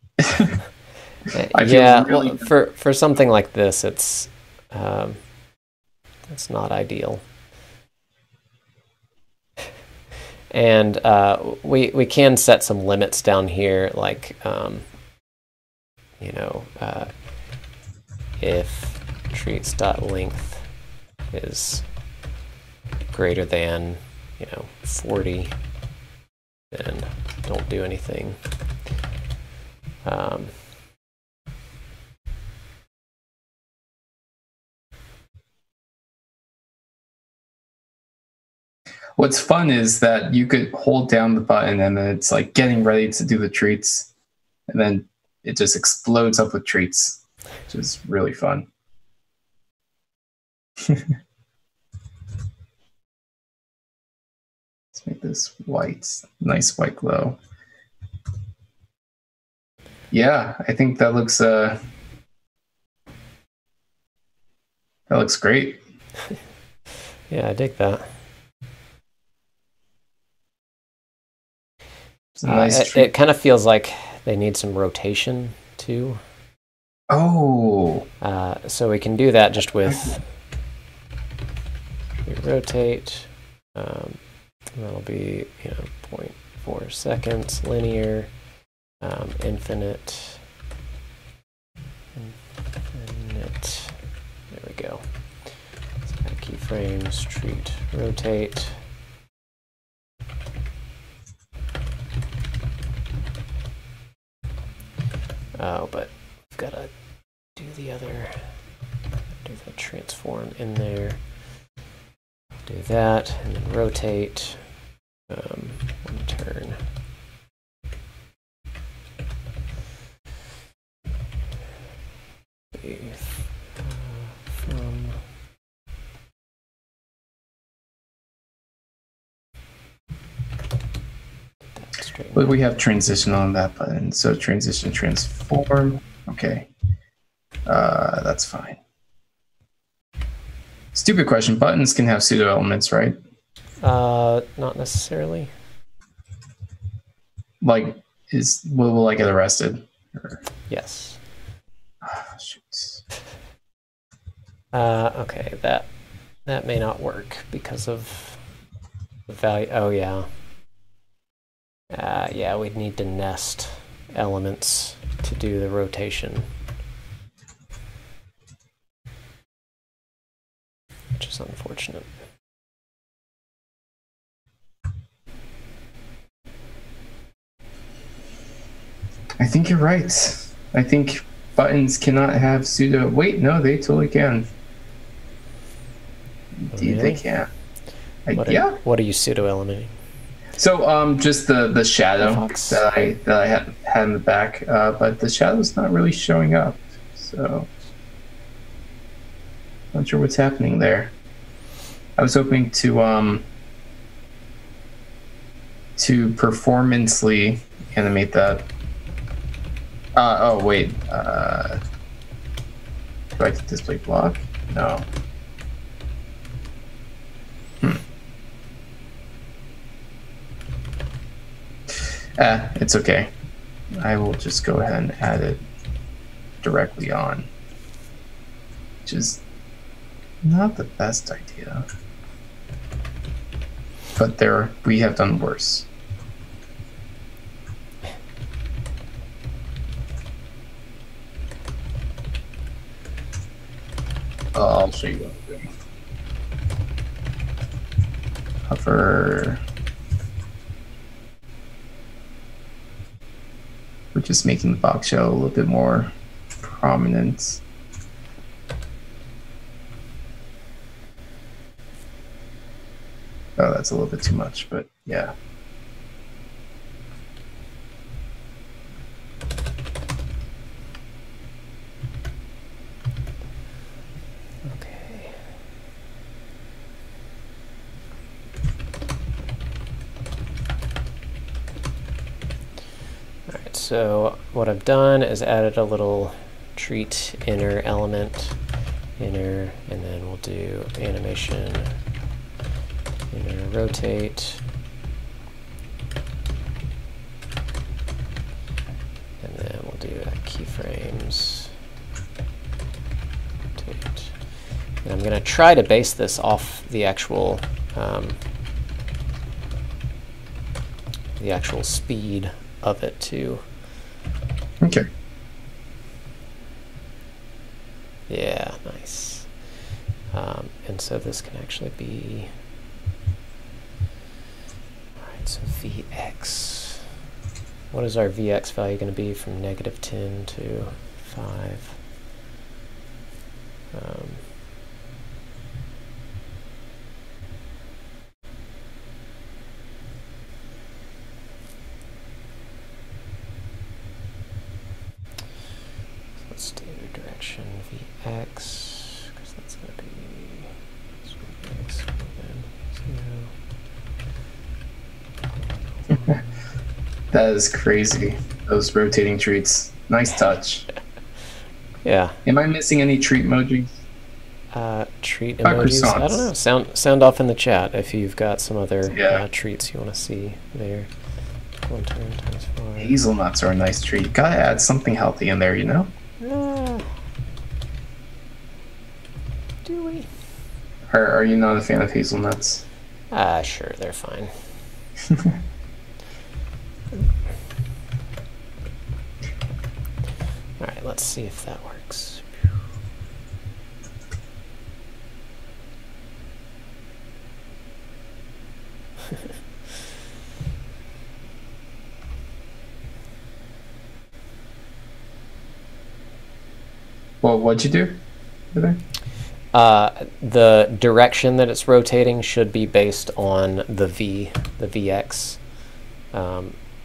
Well, for something like this, it's not ideal. And we can set some limits down here, like if treats.length is greater than 40, then don't do anything. What's fun is that you could hold down the button and then it's like getting ready to do the treats, and then it just explodes up with treats, which is really fun. Let's make this white, nice white glow. Yeah, I think that looks great. Yeah, I dig that. Nice it kind of feels like they need some rotation too. Oh. So we can do that just with rotate. That'll be 0.4 seconds linear, infinite. There we go. So keyframes, treat, rotate. Oh, but I've got to do the transform in there. Do that, and then rotate one turn. From But we have transition on that button. So transition transform. Okay. That's fine. Stupid question. Buttons can have pseudo elements, right? Not necessarily. Like, will I get arrested? Or... Yes. Oh, shoot. Okay, that may not work because of the value. Oh yeah. Yeah, we'd need to nest elements to do the rotation, which is unfortunate. I think you're right. I think buttons cannot have pseudo. Wait, no, they totally can. Indeed, Really? they can. Yeah. What are you pseudo elementing? So, just the shadow Fox. that I had in the back, but the shadow's not really showing up. So, not sure what's happening there. I was hoping to performancely animate that. Oh wait. Do I display block? No. It's okay. I will just go ahead and add it directly on, which is not the best idea. But we have done worse. I'll show you what I'm doing. Hover. We're just making the box shell a little bit more prominent. Oh, that's a little bit too much, but yeah. Okay. All right, so what I've done is added a little treat inner element, inner, and then we'll do animation, inner rotate, and then we'll do keyframes, rotate. And I'm going to try to base this off the actual speed of it too. Okay. Yeah, nice. And so this can actually be, all right, so Vx. What is our Vx value going to be from -10 to 5? Let's do direction Vx, because that's going to be Vx, and then 0. That is crazy. Those rotating treats. Nice touch. Yeah. Am I missing any treat emojis? Treat emojis. I don't know. Sound off in the chat if you've got some other treats you want to see there. 1 turn times 4. Hazelnuts are a nice treat. Gotta add something healthy in there, you know? Do we? Are you not a fan of hazelnuts? Sure, they're fine. All right, let's see if that works. Well, what'd you do there? The direction that it's rotating should be based on the Vx,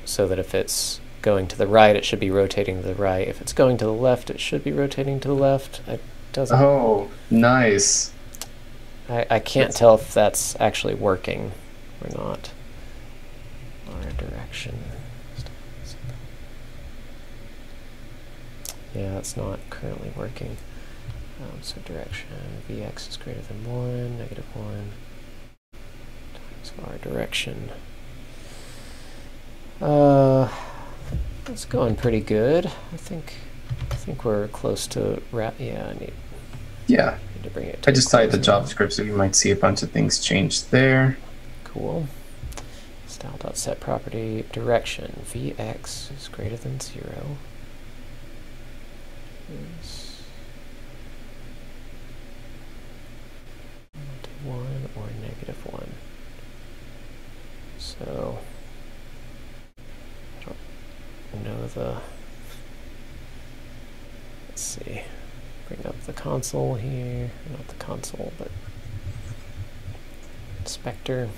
so that if it's going to the right, it should be rotating to the right. If it's going to the left, it should be rotating to the left. It doesn't. Oh, nice. I can't tell if that's actually working or not. Our direction. Yeah, it's not currently working. So direction Vx is greater than 1, negative 1 times our direction. It's going pretty good. I think we're close to yeah, I need to bring it to I just typed the JavaScript, so you might see a bunch of things change there. Cool. Style.set property direction Vx is greater than 0. Is 1 or negative 1. So I don't know the, let's see, bring up the console here, not the console, but inspector.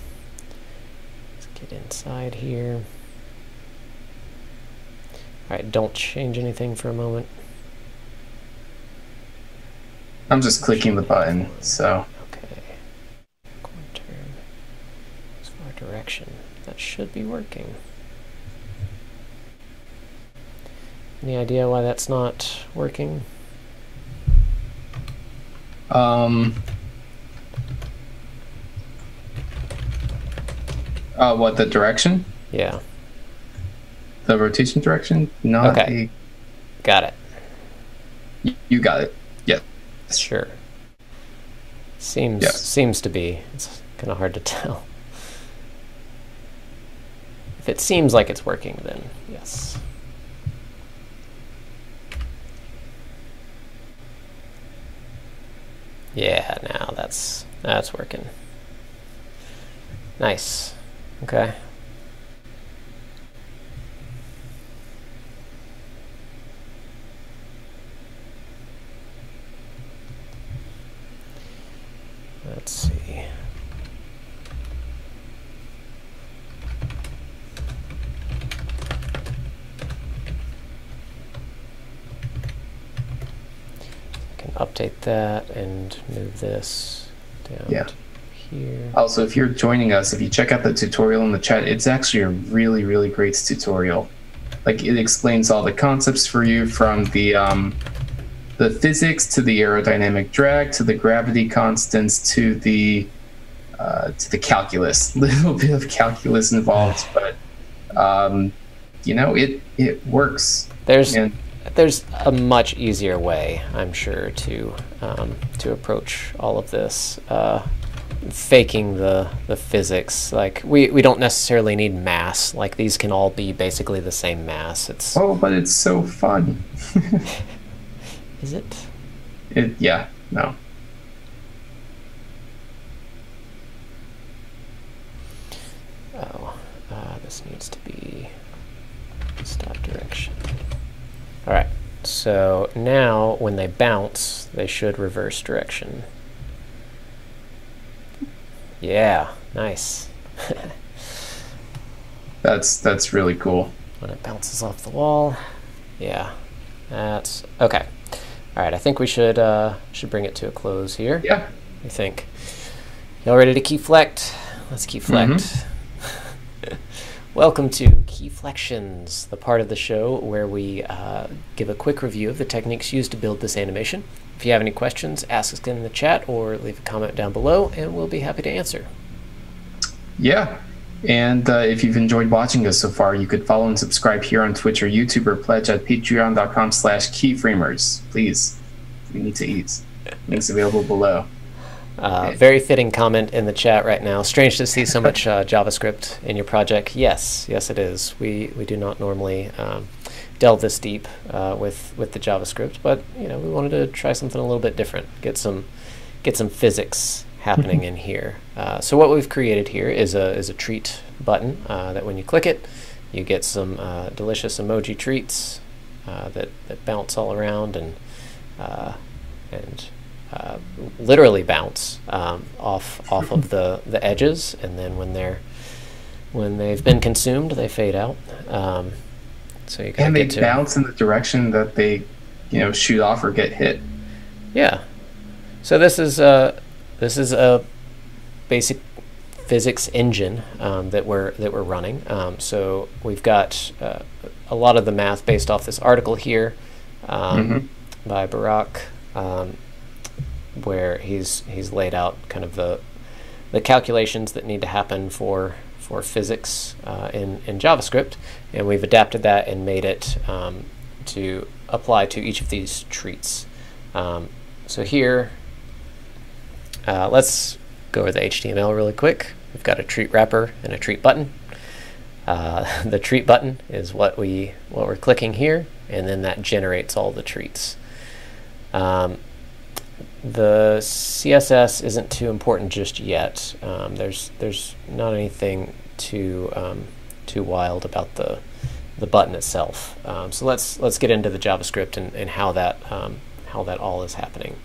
Let's get inside here. All right, don't change anything for a moment. I'm just clicking the button, so. Okay. Term as far direction. That should be working. Any idea why that's not working? What, the direction? Yeah. The rotation direction? Not okay. Got it. You got it. Yeah. Sure. Seems to be. It's kind of hard to tell. If it seems like it's working, then yes. Yeah, now that's working. Nice. Okay. Let's see. I can update that and move this down to here. Also, if you're joining us, if you check out the tutorial in the chat, it's actually a really, really great tutorial. Like, it explains all the concepts for you, from the physics to the aerodynamic drag to the gravity constants to the calculus. Little bit of calculus involved, but you know, it works. There's a much easier way, I'm sure, to approach all of this. Faking the physics, like we don't necessarily need mass. Like, these can all be basically the same mass. It's but it's so fun. Is it? Yeah, no. Oh, this needs to be stop direction. All right, so now when they bounce, they should reverse direction. Yeah, nice. That's really cool. When it bounces off the wall, yeah, that's okay. All right, I think we should bring it to a close here. Yeah. I think. Y'all ready to keyflect? Let's keyflect. Welcome to Keyflections, the part of the show where we give a quick review of the techniques used to build this animation. If you have any questions, ask us in the chat or leave a comment down below, and we'll be happy to answer. Yeah. And if you've enjoyed watching us so far, you could follow and subscribe here on Twitch or YouTube, or pledge at patreon.com/keyframers. Please, we need to eat. Links available below. Very fitting comment in the chat right now. Strange to see so much JavaScript in your project. Yes, it is. We do not normally delve this deep with the JavaScript, but you know, we wanted to try something a little bit different. Get some physics happening in here. So what we've created here is a treat button that when you click it, you get some delicious emoji treats that bounce all around and literally bounce off of the edges, and then when they've been consumed, they fade out. So you and they bounce in the direction that they shoot off or get hit. Yeah. So this is a basic physics engine that we're running. So we've got a lot of the math based off this article here by Barak, where he's laid out kind of the calculations that need to happen for physics in JavaScript, and we've adapted that and made it to apply to each of these treats. So here, let's go over the HTML really quick. We've got a treat wrapper and a treat button. The treat button is what we're clicking here, and then that generates all the treats. The CSS isn't too important just yet. There's not anything too wild about the button itself. So let's get into the JavaScript and how that all is happening.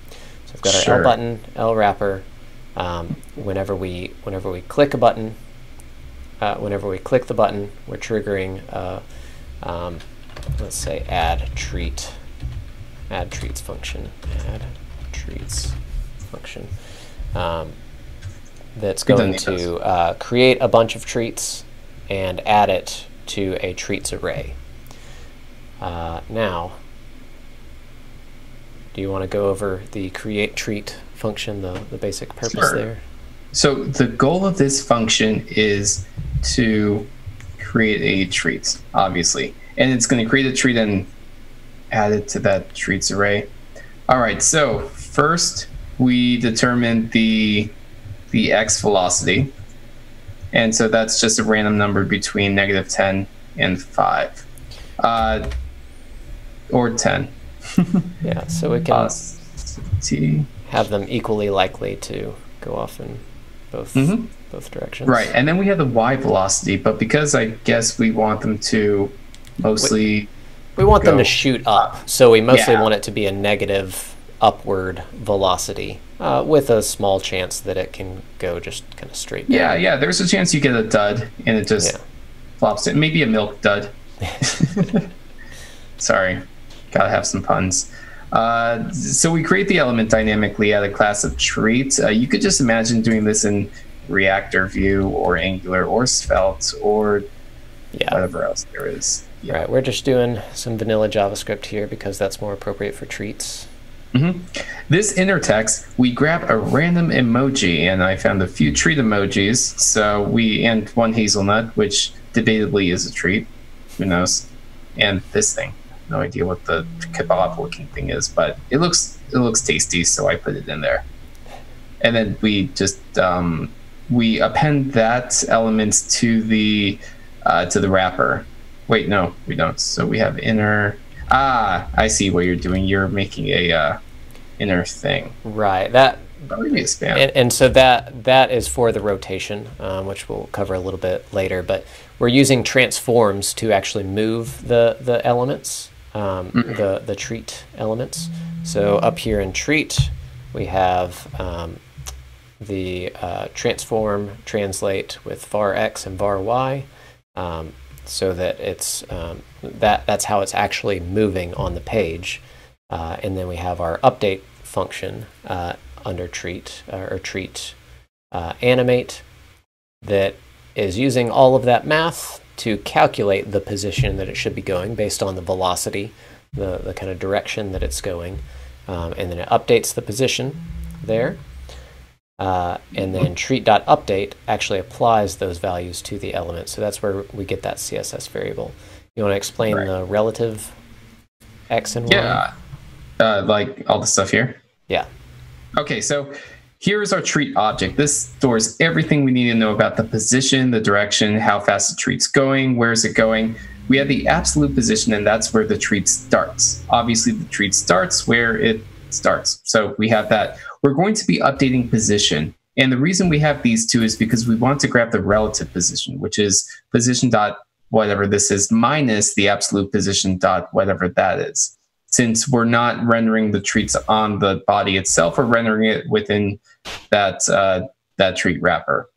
So we've got our L button, L wrapper. Whenever we click a button, whenever we click the button, we're triggering let's say add treats function, that's going to create a bunch of treats and add it to a treats array. Now, do you want to go over the create treat function, the basic purpose there? So the goal of this function is to create a treat, obviously, and it's going to create a treat and add it to that treats array. All right, so first we determine the x velocity, and so that's just a random number between -10 and 5, or 10. Yeah, so we can have them equally likely to go off in both directions. Right, and then we have the y velocity, but because I guess we want them to mostly... We want them to shoot up, so we mostly want it to be a negative upward velocity with a small chance that it can go just kind of straight down. Yeah, there's a chance you get a dud and it just flops it. Maybe a milk dud. Sorry, gotta have some puns. So we create the element dynamically at a class of treat. You could just imagine doing this in React or Vue or Angular or Svelte or whatever else there is. Yeah. Right, we're just doing some vanilla JavaScript here because that's more appropriate for treats. This inner text, we grab a random emoji, and I found a few treat emojis. So and one hazelnut, which debatably is a treat. Who knows? And this thing. No idea what the kebab looking thing is, but it looks tasty, so I put it in there. And then we just we append that element to the wrapper. Wait, no, we don't. So we have inner. I see what you're doing. You're making a inner thing. Right. That maybe a span. And so that is for the rotation, which we'll cover a little bit later. But we're using transforms to actually move the elements, the treat elements. So up here in treat, we have the transform translate with var x and var y. So that it's that's how it's actually moving on the page, and then we have our update function under treat or treat animate that is using all of that math to calculate the position that it should be going based on the velocity, the kind of direction that it's going, and then it updates the position there. And then treat.update actually applies those values to the element. So that's where we get that CSS variable. You want to explain the relative x and y? Yeah, like all the stuff here? Yeah. Okay, so here's our treat object. This stores everything we need to know about the position, the direction, how fast the treat's going, where is it going. We have the absolute position, and that's where the treat starts. Obviously, the treat starts where it starts. So we have that. We're going to be updating position. And the reason we have these two is because we want to grab the relative position, which is position dot whatever this is minus the absolute position dot whatever that is. Since we're not rendering the treats on the body itself, we're rendering it within that that treat wrapper.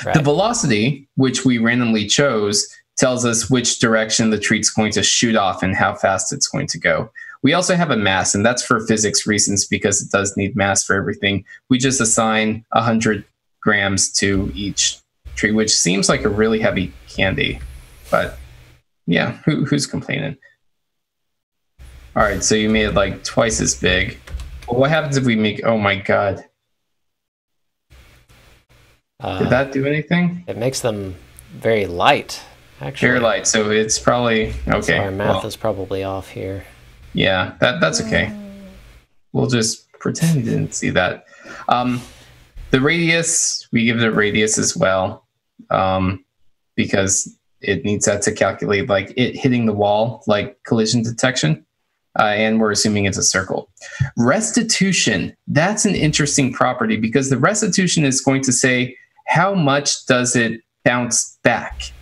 Right. The velocity, which we randomly chose, tells us which direction the treat's going to shoot off and how fast it's going to go. We also have a mass, and that's for physics reasons because it does need mass for everything. We just assign 100 grams to each tree, which seems like a really heavy candy, but yeah, who's complaining? All right, so you made it like twice as big. Well, what happens if we make, oh my God. Did that do anything? It makes them very light, actually. Very light, so it's probably, okay. So our math is probably off here. Yeah, that's okay. We'll just pretend we didn't see that. The radius, we give it a radius as well, because it needs that to calculate like it hitting the wall, like collision detection. And we're assuming it's a circle. Restitution, that's an interesting property because the restitution is going to say how much does it bounce back.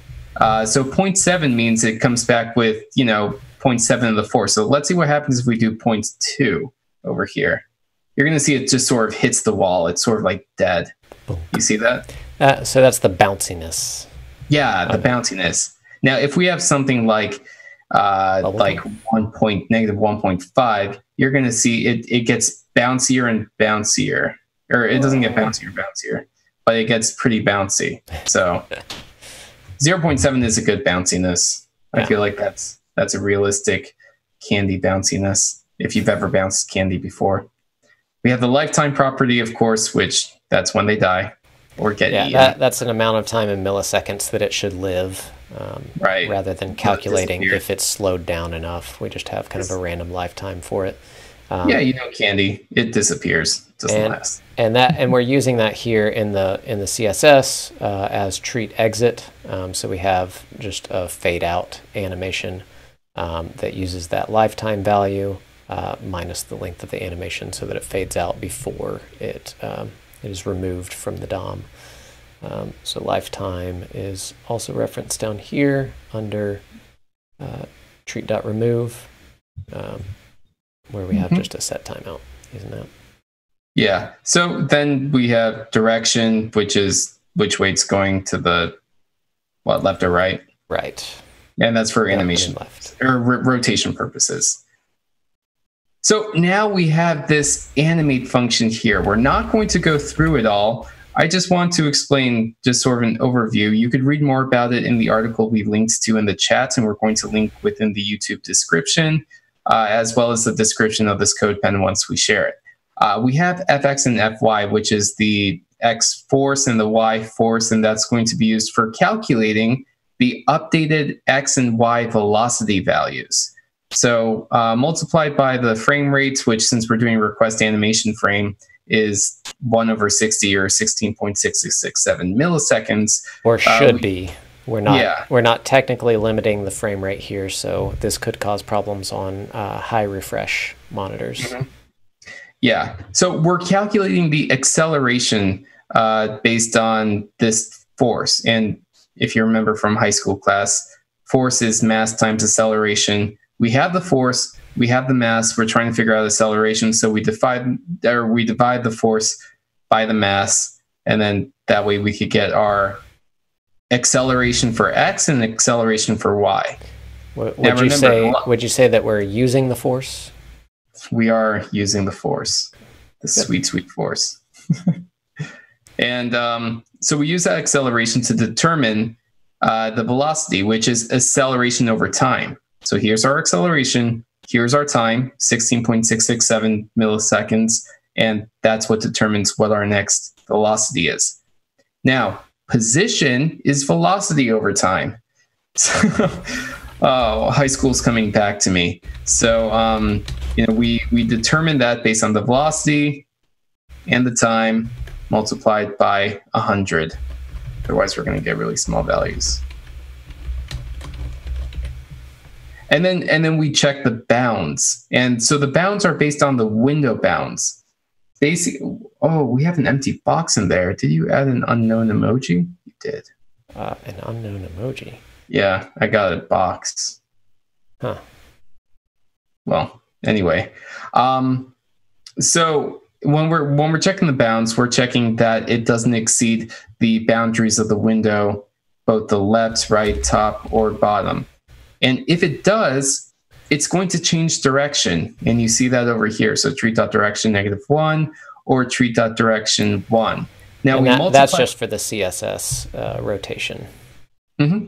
So 0.7 means it comes back with, 0.7 of the force. So let's see what happens if we do 0.2 over here. You're going to see it just sort of hits the wall. It's sort of like dead. You see that? So that's the bounciness. Yeah, the bounciness. Now, if we have something like -1.5, you're going to see it gets bouncier and bouncier. Or it doesn't get bouncier and bouncier, but it gets pretty bouncy. So 0.7 is a good bounciness. I feel like that's a realistic candy bounciness if you've ever bounced candy before. We have the lifetime property, of course, which that's when they die or get eaten. That's an amount of time in milliseconds that it should live, right? Rather than calculating if it's slowed down enough. We just have kind of a random lifetime for it. Candy, it disappears. It doesn't last. And we're using that here in the CSS as treat exit. So we have just a fade out animation that uses that lifetime value minus the length of the animation so that it fades out before it is removed from the DOM. So lifetime is also referenced down here under treat.remove, where we have just a set timeout, isn't that? Yeah. So then we have direction, which is which way it's going to the left or right. Right. And that's for animation or rotation purposes. So now we have this animate function here. We're not going to go through it all. I just want to explain just sort of an overview. You could read more about it in the article we linked to in the chat, and we're going to link within the YouTube description, as well as the description of this CodePen once we share it. We have fx and fy, which is the x force and the y force, and that's going to be used for calculating the updated x and y velocity values. So multiplied by the frame rates, which since we're doing request animation frame is 1/60 or 16.6667 milliseconds. Or should be. We're not technically limiting the frame rate here, so this could cause problems on high refresh monitors. Mm-hmm. Yeah, so we're calculating the acceleration based on this force. And if you remember from high school class, force is mass times acceleration. We have the force, we have the mass, we're trying to figure out acceleration, so we divide the force by the mass, and then that way we could get our acceleration for x and acceleration for y. Would you say that we're using the force? We are using the force, the sweet force. And so we use that acceleration to determine the velocity, which is acceleration over time. So here's our acceleration, here's our time, 16.667 milliseconds, and that's what determines what our next velocity is. Now, position is velocity over time. So, high school's coming back to me. So, we determine that based on the velocity and the time multiplied by 100. Otherwise, we're going to get really small values. And then we check the bounds. And so the bounds are based on the window bounds. We have an empty box in there. Did you add an unknown emoji? You did. An unknown emoji? Yeah, I got a box. Huh. Well, anyway. So when we're checking the bounds, we're checking that it doesn't exceed the boundaries of the window, both the left, right, top, or bottom. And if it does, it's going to change direction. And you see that over here. So treat.direction -1 or treat.direction 1. Now And we that's just for the CSS rotation. Mm-hmm.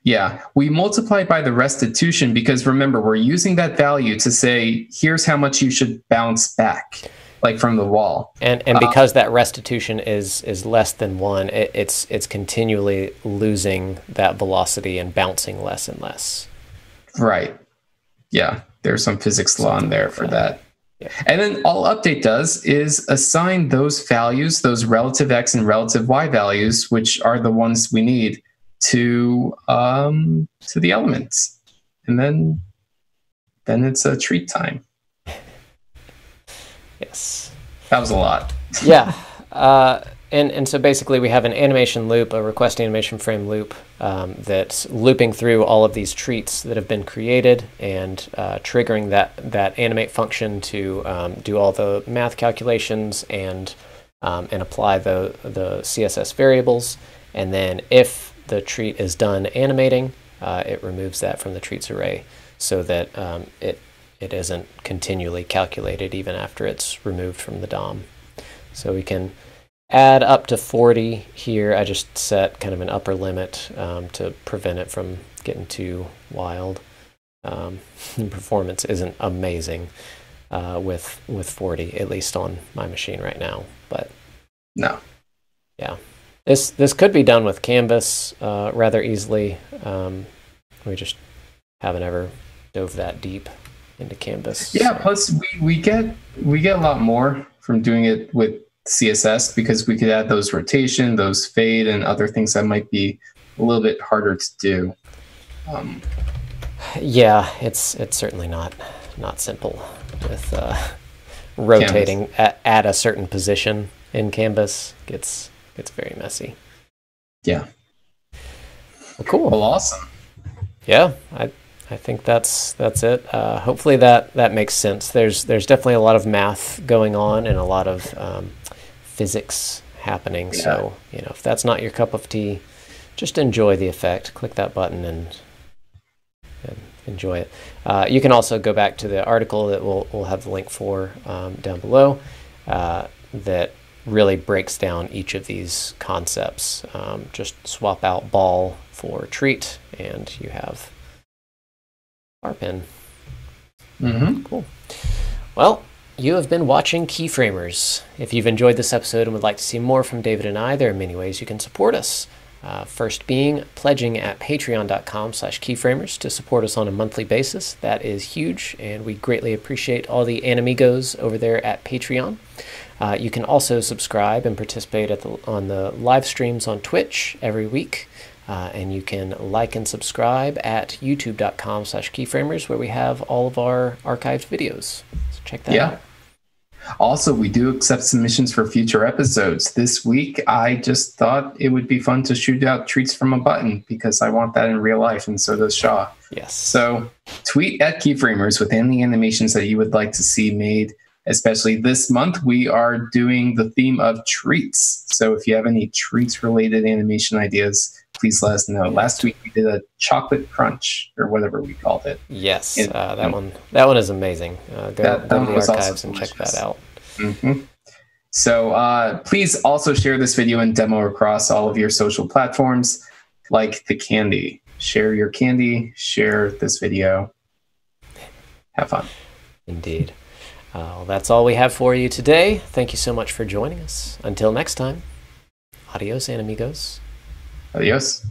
Yeah, we multiply by the restitution because remember, we're using that value to say, here's how much you should bounce back, like from the wall. And because that restitution is less than 1, it's continually losing that velocity and bouncing less and less. Right. Yeah, there's some physics law in there for that. Yeah. And then all update does is assign those values, those relative x and relative y values, which are the ones we need, to the elements, and then it's a treat time. Yes, that was a lot. Yeah, and so basically we have an animation loop, a request animation frame loop, that's looping through all of these treats that have been created and triggering that animate function to do all the math calculations and apply the CSS variables, and then if the treat is done animating, it removes that from the treats array so that it isn't continually calculated even after it's removed from the DOM. So we can add up to 40 here. I just set kind of an upper limit to prevent it from getting too wild. Performance isn't amazing with 40, at least on my machine right now. But no, yeah. This could be done with Canvas rather easily. We just haven't ever dove that deep into Canvas. Yeah, so. Plus we get a lot more from doing it with CSS because we could add those rotation, those fade, and other things that might be a little bit harder to do. Yeah, it's certainly not simple with rotating at a certain position in Canvas. It's very messy. Yeah. Well, cool. Well, awesome. Yeah, I think that's it. Hopefully that makes sense. There's definitely a lot of math going on and a lot of physics happening. Yeah. So if that's not your cup of tea, just enjoy the effect. Click that button and enjoy it. You can also go back to the article that we'll have the link for down below that really breaks down each of these concepts. Just swap out ball for treat and you have our pin. Mm-hmm. Cool. Well, you have been watching Keyframers. If you've enjoyed this episode and would like to see more from David and I, there are many ways you can support us. First being pledging at patreon.com/keyframers to support us on a monthly basis. That is huge, and we greatly appreciate all the Animigos over there at Patreon. You can also subscribe and participate on the live streams on Twitch every week. And you can like and subscribe at youtube.com/keyframers, where we have all of our archived videos. So check that out. Also, we do accept submissions for future episodes. This week, I just thought it would be fun to shoot out treats from a button because I want that in real life, and so does Shaw. Yes. So tweet at Keyframers with any animations that you would like to see made. Especially this month, we are doing the theme of treats. So if you have any treats-related animation ideas, please let us know. Last week we did a chocolate crunch or whatever we called it. Yes, that one is amazing. Go to the archives and check that out. Mm-hmm. So please also share this video and demo across all of your social platforms, like the candy. Share your candy. Share this video. Have fun. Indeed. Well, that's all we have for you today. Thank you so much for joining us. Until next time, adios, amigos. Adios.